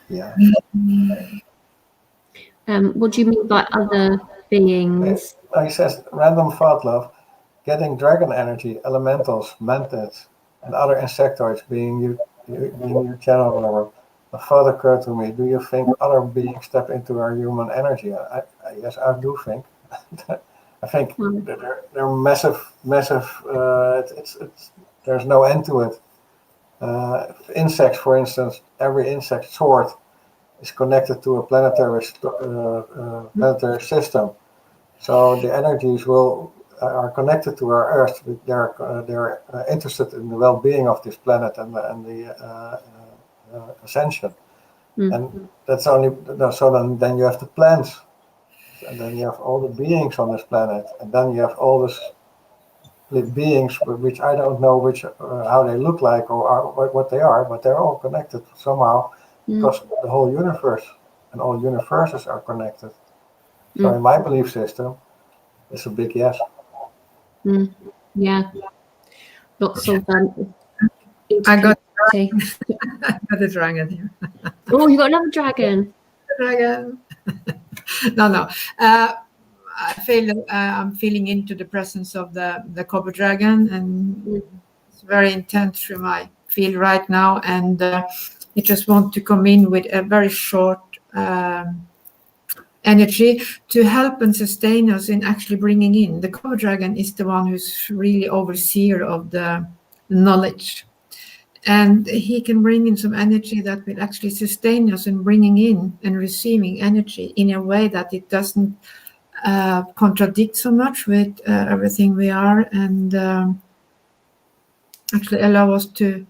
Yeah. What do you mean by other beings? He says, random thought, love, getting dragon energy, elementals, mantids, and other insectoids being your channel, whatever. A thought occurred to me. Do you think other beings step into our human energy? Yes, I do think. I think they're massive. There's no end to it. Insects, for instance, every insect sort is connected to a planetary system. So the energies are connected to our Earth. They're interested in the well-being of this planet and the ascension. And that's only so. Then you have the plants, and then you have all the beings on this planet, and then you have all this beings which I don't know how they look like or what they are, but they're all connected somehow because the whole universe and all universes are connected. So in my belief system, it's a big yes. Yeah. Lots of I got a dragon here. Oh, you got another dragon. No. I'm feeling into the presence of the copper dragon, and it's very intense through my field right now. And It just wants to come in with a very short energy to help and sustain us in actually bringing in. The cover dragon is the one who's really overseer of the knowledge. And he can bring in some energy that will actually sustain us in bringing in and receiving energy in a way that it doesn't contradict so much with everything we are, and actually allow us to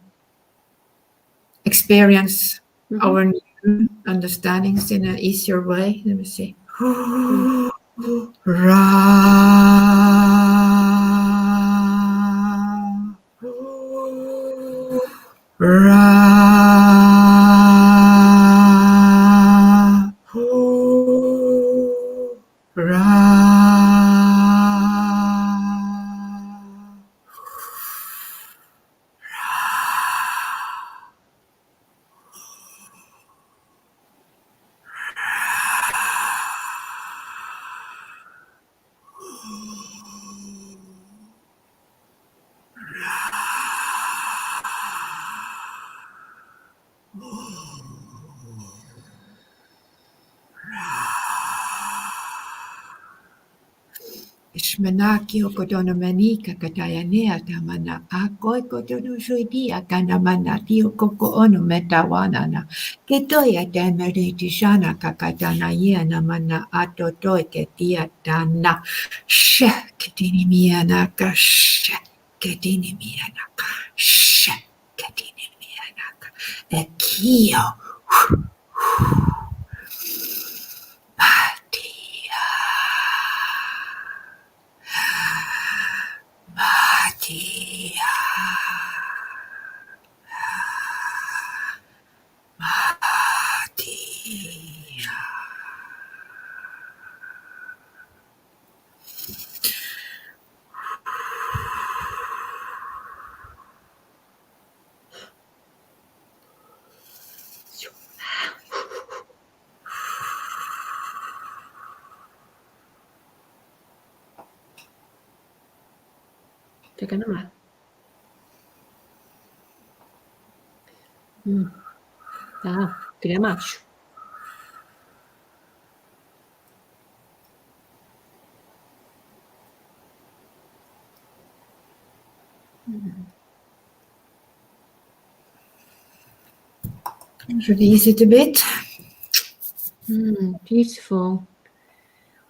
experience our new understandings in an easier way. Let me see. Ishmanaki okodono manika katayanea tamana akoi kodono shuidia kana manati okoko ono metawanana ketoya damere tishana kakatana yena mana atotoi ketia dana she ketini mianaka she ketini mianaka she ketini mianaka ekio Matia. Teka naman. Tira macho. Release it a bit. Beautiful.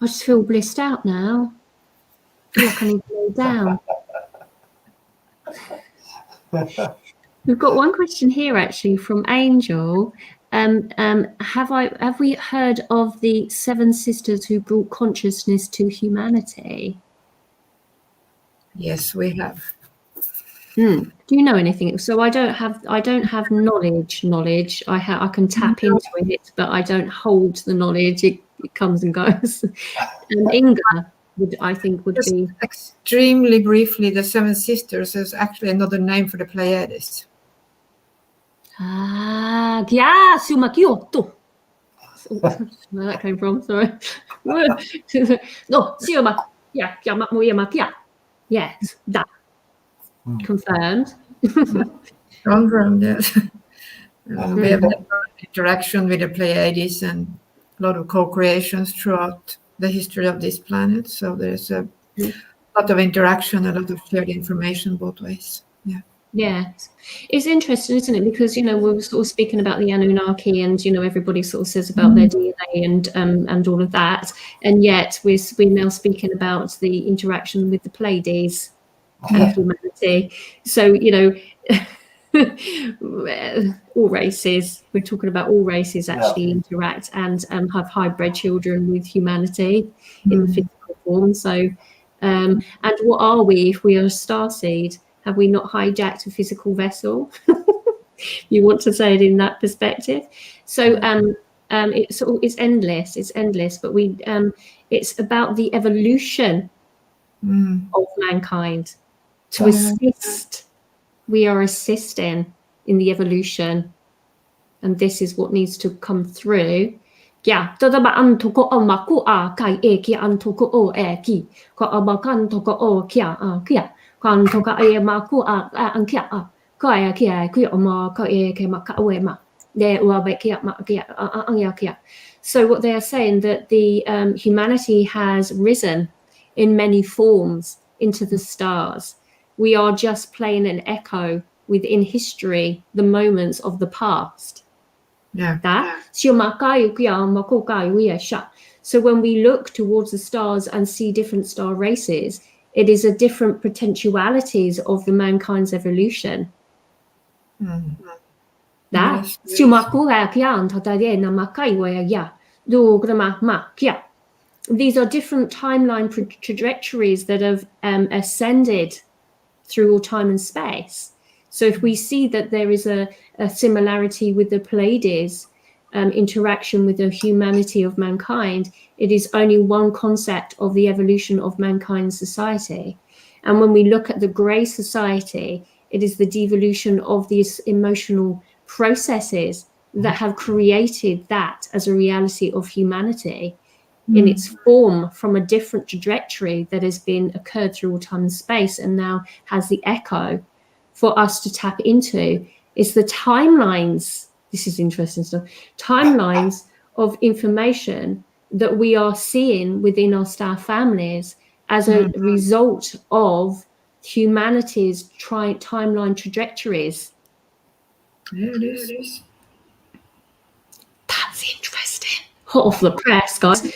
I just feel blissed out now. I feel like I need to lay down. We've got one question here actually from Angel. Have we heard of the 7 sisters who brought consciousness to humanity? Yes, we have. Do you know anything? So I don't have knowledge. I can tap into it, but I don't hold the knowledge. It comes and goes. And Inga would Just be extremely briefly. The 7 sisters is actually another name for the Pleiades. Kia Sumakioto. Where that came from? Sorry. No, Sioma. Yeah, yes, that. Confirmed. Confirmed, yes. We have interaction with the Pleiades and a lot of co-creations throughout the history of this planet. So there's a lot of interaction, a lot of shared information both ways. Yeah. Yeah, it's interesting, isn't it? Because we were sort of speaking about the Anunnaki, and everybody sort of says about their DNA and all of that, and yet we're now speaking about the interaction with the Pleiades and humanity. So all races. We're talking about all races actually interact and have hybrid children with humanity in the physical form. So, and what are we if we are a starseed? Have we not hijacked a physical vessel? You want to say it in that perspective. So it's endless. It's endless. But it's about the evolution of mankind to assist. We are assisting in the evolution, and this is what needs to come through. Yeah, totaba antoko o maku a kai e ki antoko o e ki ko abakan toko o kia kan toka e maku a ankia a kai ki o ma ka e ke maka o ma So what they are saying that the humanity has risen in many forms into the stars. We are just playing an echo within history, the moments of the past. Yeah. So when we look towards the stars and see different star races, it is a different potentialities of the mankind's evolution. Yes. These are different timeline trajectories that have ascended through all time and space. So if we see that there is a similarity with the Pleiades, interaction with the humanity of mankind, it is only one concept of the evolution of mankind's society. And when we look at the grey society, it is the devolution of these emotional processes that have created that as a reality of humanity in its form from a different trajectory that has been occurred through all time and space and now has the echo for us to tap into. It's the timelines, this is interesting stuff, timelines of information that we are seeing within our star families as a result of humanity's timeline trajectories. Yeah, it is. That's interesting. Hot off the press, guys.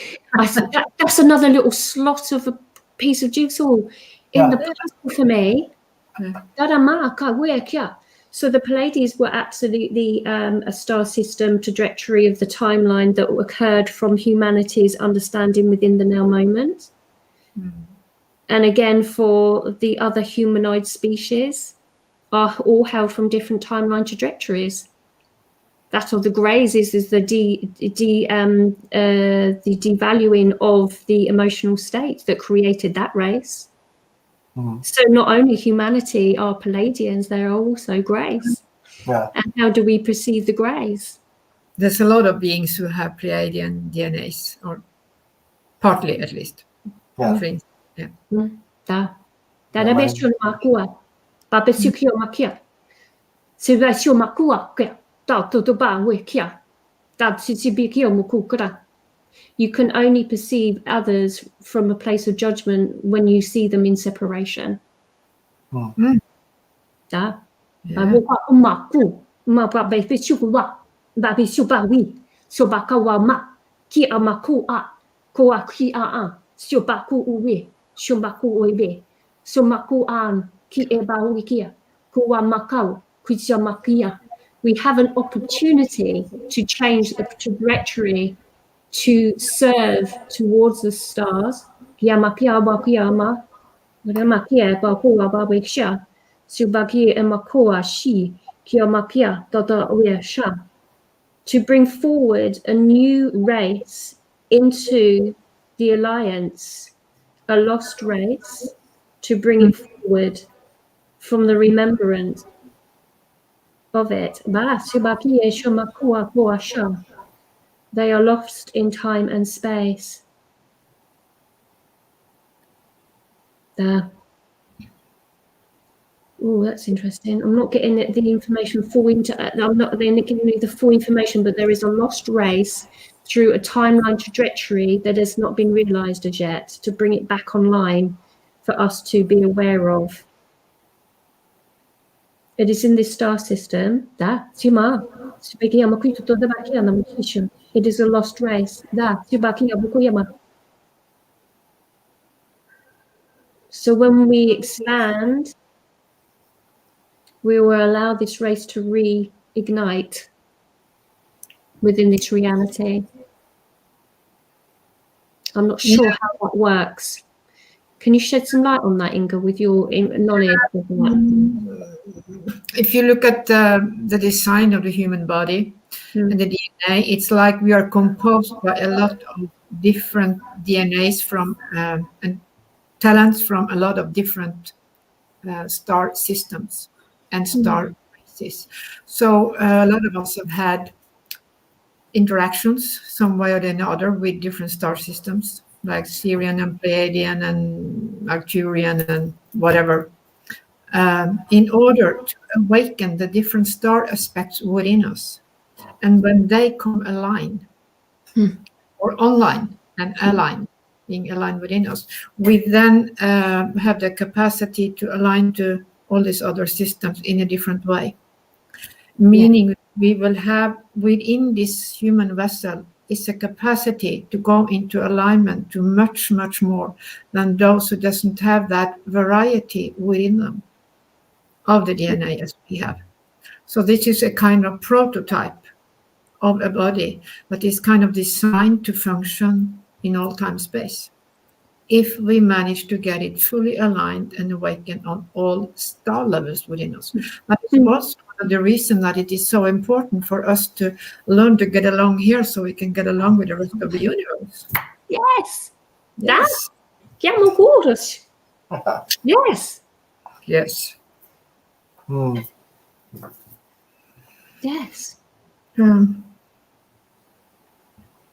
That's another little slot of a piece of jigsaw in the puzzle for me. So the Pleiades were absolutely a star system trajectory of the timeline that occurred from humanity's understanding within the now moment. And again, for the other humanoid species, are all held from different timeline trajectories. That of the greys is the devaluing of the emotional state that created that race. So not only humanity are Palladians, they are also greys. Yeah. And how do we perceive the greys? There's a lot of beings who have Pleiadian DNAs, or partly at least. Yeah. You can only perceive others from a place of judgment when you see them in separation. We have an opportunity to change the trajectory to serve towards the stars. To bring forward a new race into the alliance, a lost race, to bring it forward from the remembrance of it. They are lost in time and space. Oh, that's interesting. I'm not getting the information I'm not giving you the full information, but there is a lost race through a timeline trajectory that has not been realized as yet, to bring it back online for us to be aware of. It is in this star system. It is a lost race. So when we expand, we will allow this race to reignite within this reality. I'm not sure how that works. Can you shed some light on that, Inga, with your knowledge of that? If you look at the design of the human body and the DNA, it's like we are composed by a lot of different DNAs from and talents from a lot of different star systems and star races. So a lot of us have had interactions some way or another with different star systems, like Sirian and Pleiadian and Arcturian and whatever, in order to awaken the different star aspects within us. And when they come aligned or online and align, being aligned within us, we then have the capacity to align to all these other systems in a different way. Meaning we will have within this human vessel is a capacity to go into alignment to much, much more than those who doesn't have that variety within them of the DNA as we have. So this is a kind of prototype of a body that is kind of designed to function in all time space. If we manage to get it fully aligned and awakened on all star levels within us. That is also the reason that it is so important for us to learn to get along here so we can get along with the rest of the universe. Yes. Yes. Chiamo Horus. Yes. Yes. Yes.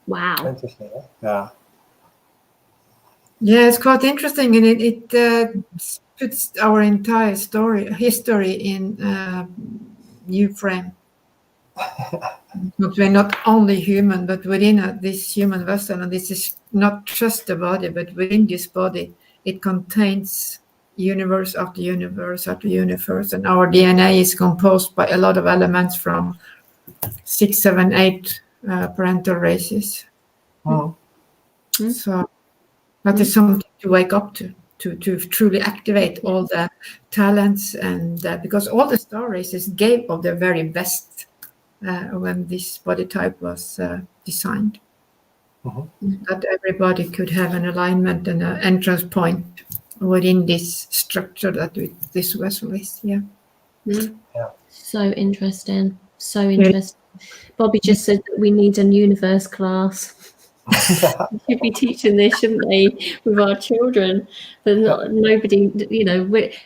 Wow. Interesting. Yeah. Yeah, it's quite interesting, and it puts our entire history in new frame. But we're not only human, but within this human vessel, and this is not just the body, but within this body, it contains universe after universe after universe, and our DNA is composed by a lot of elements from 6, 7, 8 parental races. So that is something to wake up to truly activate all the talents, and because all the star races gave of their very best when this body type was designed. That everybody could have an alignment and an entrance point within this structure that this vessel is. Yeah. So interesting. So interesting. Bobby just said that we need a universe class. We should be teaching this, shouldn't they, with our children? But nobody,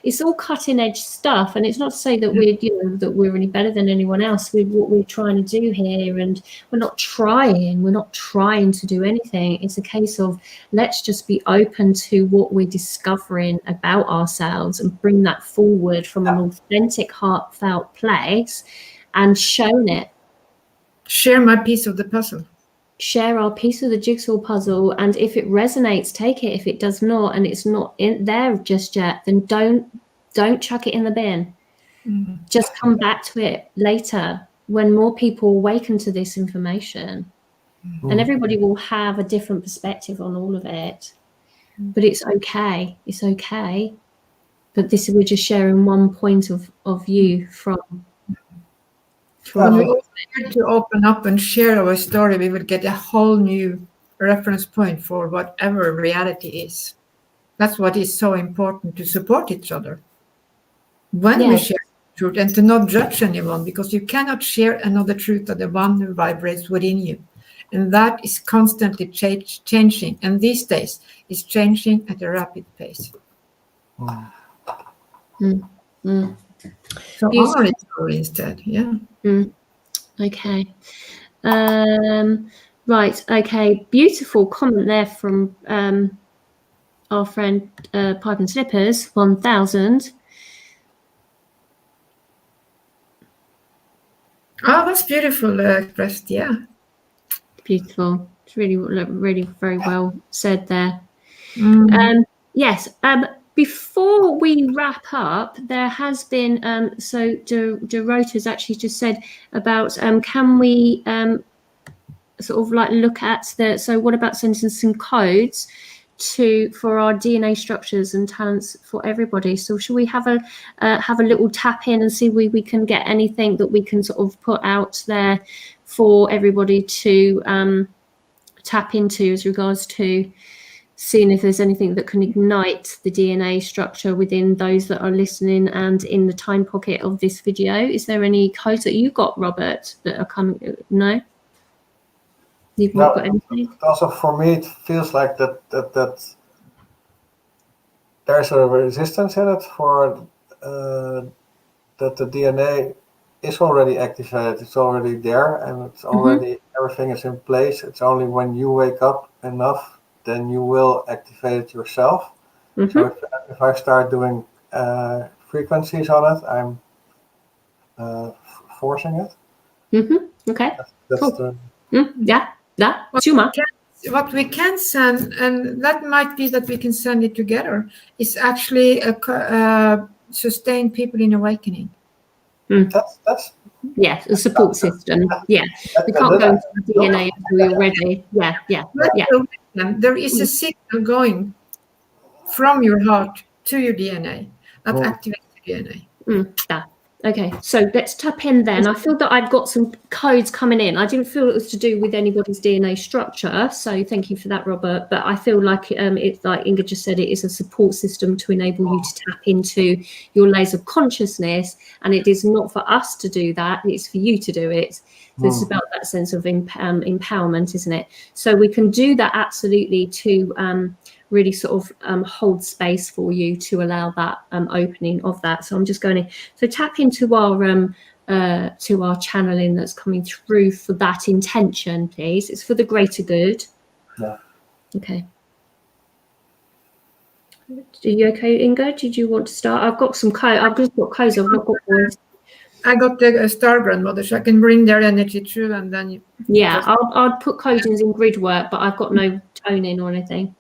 it's all cutting edge stuff, and it's not to say that we're any better than anyone else with what we're trying to do here, and we're not trying to do anything. It's a case of let's just be open to what we're discovering about ourselves and bring that forward from an authentic, heartfelt place and shown it. Share my piece of the puzzle. Share our piece of the jigsaw puzzle, and if it resonates, take it. If it does not, and it's not in there just yet, then don't chuck it in the bin. Just come back to it later when more people awaken to this information, and everybody will have a different perspective on all of it. But it's okay. But we're just sharing one point of view from. When we all had to open up and share our story, we would get a whole new reference point for whatever reality is. That's what is so important, to support each other when we share truth, and to not judge anyone, because you cannot share another truth than the one who vibrates within you. And that is constantly changing, and these days is changing at a rapid pace. So honor it instead, Okay. Right. Okay. Beautiful comment there from our friend Pipe and Slippers 1000. Oh, that's beautiful expressed. Yeah. Beautiful. It's really very well said there. Yes. Before we wrap up, there has been so Dorota's actually just said about can we sort of like look at what about sending some codes for our DNA structures and talents for everybody? So should we have a little tap in and see if we can get anything that we can sort of put out there for everybody to tap into as regards to seeing if there's anything that can ignite the DNA structure within those that are listening and in the time pocket of this video? Is there any codes that you got, Robert, that are coming? No? You've not got anything? Also, for me, it feels like that there's a resistance in it for that the DNA is already activated, it's already there, and it's already everything is in place. It's only when you wake up enough, then you will activate it yourself. So if I start doing frequencies on it, I'm forcing it. Okay. That's Cool. Yeah. Tuma. What we can send, and that might be that we can send it together, is actually sustain people in awakening. That's Yes, a support system. Yeah, we can't go into the DNA until we're ready. Yeah. There is a signal going from your heart to your DNA that activates the DNA. Yeah. Okay, so let's tap in then. I feel that I've got some codes coming in. I didn't feel it was to do with anybody's DNA structure, so thank you for that, Robert. But I feel like it's like Inga just said, it is a support system to enable you to tap into your layers of consciousness, and it is not for us to do that, it's for you to do it. So it's about that sense of empowerment, isn't it? So we can do that absolutely to really sort of hold space for you to allow that opening of that. So I'm just going to tap into our channeling that's coming through for that intention, please. It's for the greater good. Yeah. Okay. Are you okay, Inga? Did you want to start? I've got some codes. I've just got codes. I've not got voice. I got the star grandmother, so I can bring their energy through, and then I'll put codings in grid work, but I've got no toning or anything.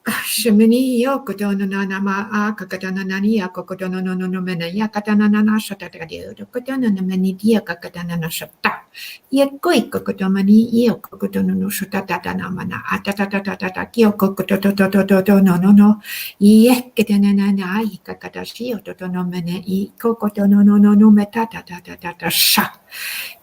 Shemini yokotono na ma akakatana nani akokotono no mena yakatana na shatatadio kotono na meni dia kakatana na shata yakoi kokotomani yokotono no shatata na mana atatata kyokototo no yeketana na ai kakatashi otono mene I kokotono no metatata sha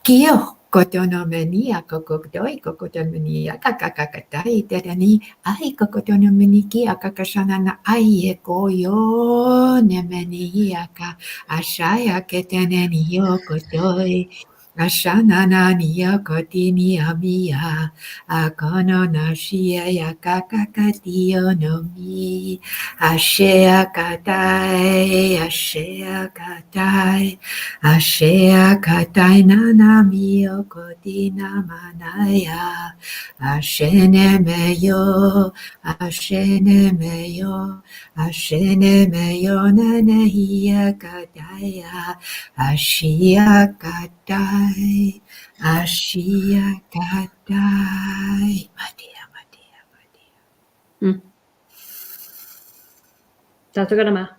kyo kotono menia kokotoi kokotomenia kakakatai terani ai kokotono meniki akakashana na ai koyo nemenia ka ashaya keteneni yokotoi ashana nania kotini amia akono na shia ya kakakatio no mi ashea katai ashea katai nana mio kodina manaya ashene meyo nanahia kataya ashia katai madia. Tatagarama.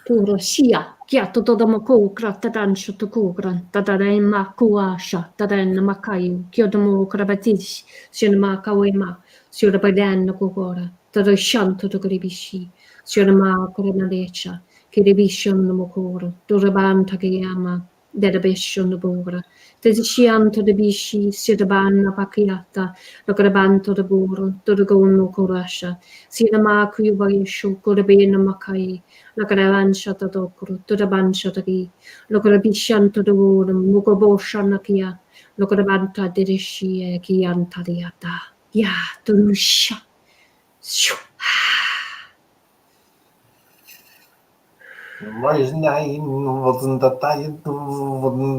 Turo sia, chiato todo moko, kratadan shotokugran, tadaren makuasha, tadan makayu, kyodomo krabatish, shinama kawema, surabadan nakogora, tadashanto to gribishi, shinama korenadecha, kiribishon no mokoro, duraban takayama, dedabishon the bora, tedishianto de bishi, sidaban pakiata, lokrabanto de boro, dodagono korasha, sinama kuyubayisho, korabina makai. Lagaraban shata dokru, Turaban shatagi, Logarabishan to the wood, Mugobosanakia, Logarabanta dirishi, Kiantariata, Ya, Turusha. Maar nee, wat een detail, wat een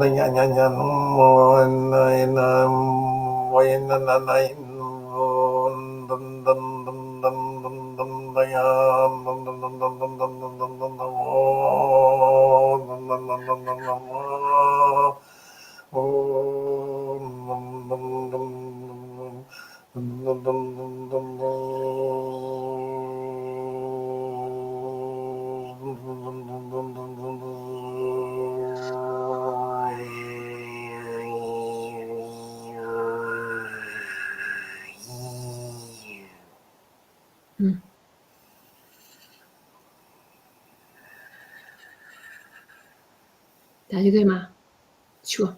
Sure.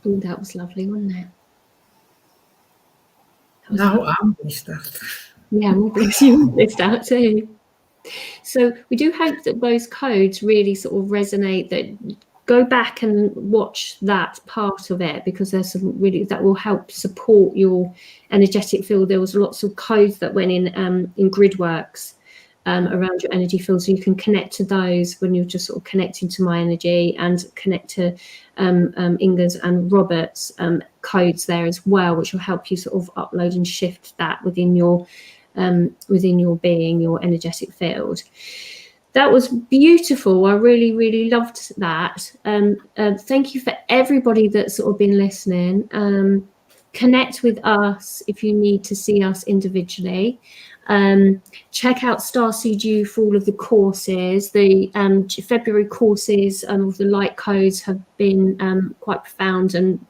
Oh, that was lovely, wasn't it? Now I'm blessed out. Yeah, we'll bless you blessed out too. So we do hope that those codes really sort of resonate, that go back and watch that part of it, because there's some really that will help support your energetic field. There was lots of codes that went in grid works around your energy field, so you can connect to those when you're just sort of connecting to my energy, and connect to Inga's and Robert's codes there as well, which will help you sort of upload and shift that within your being, your energetic field. That was beautiful. I really, really loved that. Thank you for everybody that's sort of been listening. Connect with us if you need to see us individually. Check out Starseed U for all of the courses. The February courses of the light codes have been quite profound and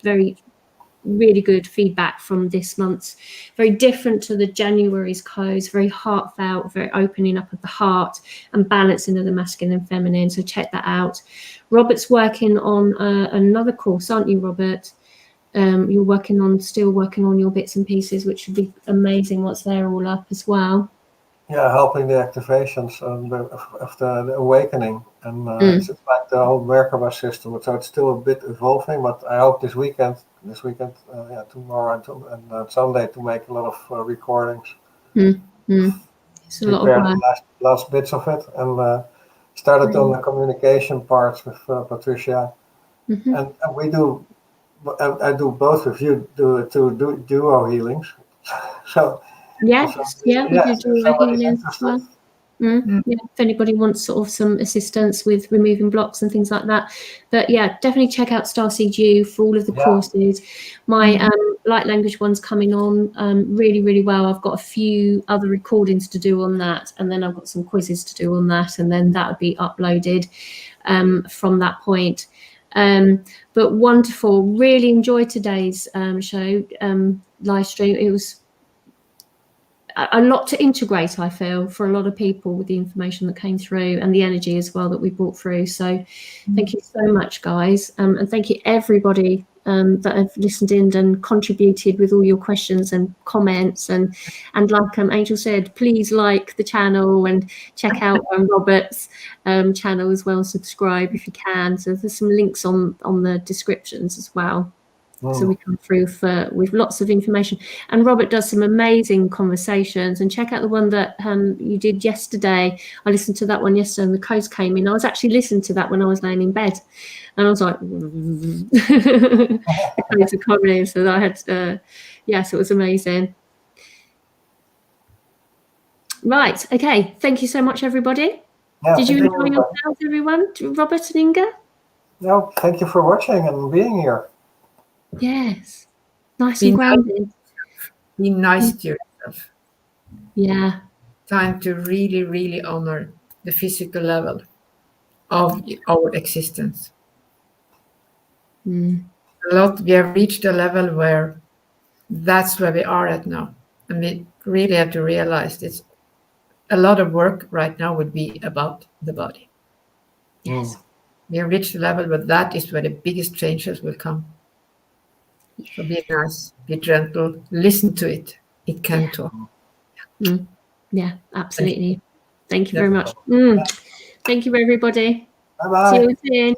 really good feedback from this month's. Very different to the January's codes, very heartfelt, very opening up of the heart and balancing of the masculine and feminine. So check that out. Robert's working on another course, aren't you, Robert? You're still working on your bits and pieces, which would be amazing once they're all up as well. Yeah, helping the activations of the awakening, and it's like the whole Merkaba system. So it's still a bit evolving, but I hope this weekend, tomorrow and Sunday to make a lot of recordings. It's a lot of work. Last bits of it, and started on the communication parts with Patricia, and we do. I do both of you do duo healings, so. Yes, we do healings as well. Yeah, if anybody wants sort of some assistance with removing blocks and things like that. But yeah, definitely check out Starseed U for all of the courses. My light language one's coming on really, really well. I've got a few other recordings to do on that, and then I've got some quizzes to do on that, and then that would be uploaded from that point. But wonderful. Really enjoyed today's show, live stream. It was a lot to integrate, I feel, for a lot of people with the information that came through and the energy as well that we brought through. So thank you so much, guys. And thank you everybody that have listened in and contributed with all your questions and comments. And like Angel said, please like the channel and check out Robert's channel as well. Subscribe if you can. So there's some links on the descriptions as well. So we come through with lots of information. And Robert does some amazing conversations. And check out the one that you did yesterday. I listened to that one yesterday and the codes came in. I was actually listening to that when I was laying in bed. And I was like, the codes are coming in. So I had, so it was amazing. Right. Okay. Thank you so much, everybody. Yeah, did you enjoy yourselves, everyone? Robert and Inga? No, thank you for watching and being here. Yes, nice and grounded. Be nice to yourself. Yeah. Time to really, really honor the physical level of our existence. We have reached a level where that's where we are at now. And we really have to realize it's a lot of work right now would be about the body. Yes. We have reached a level where that is where the biggest changes will come. So be nice, be gentle, listen to it. It can talk. Yeah, absolutely. Thank you very much. Thank you, everybody. Bye-bye. See you soon.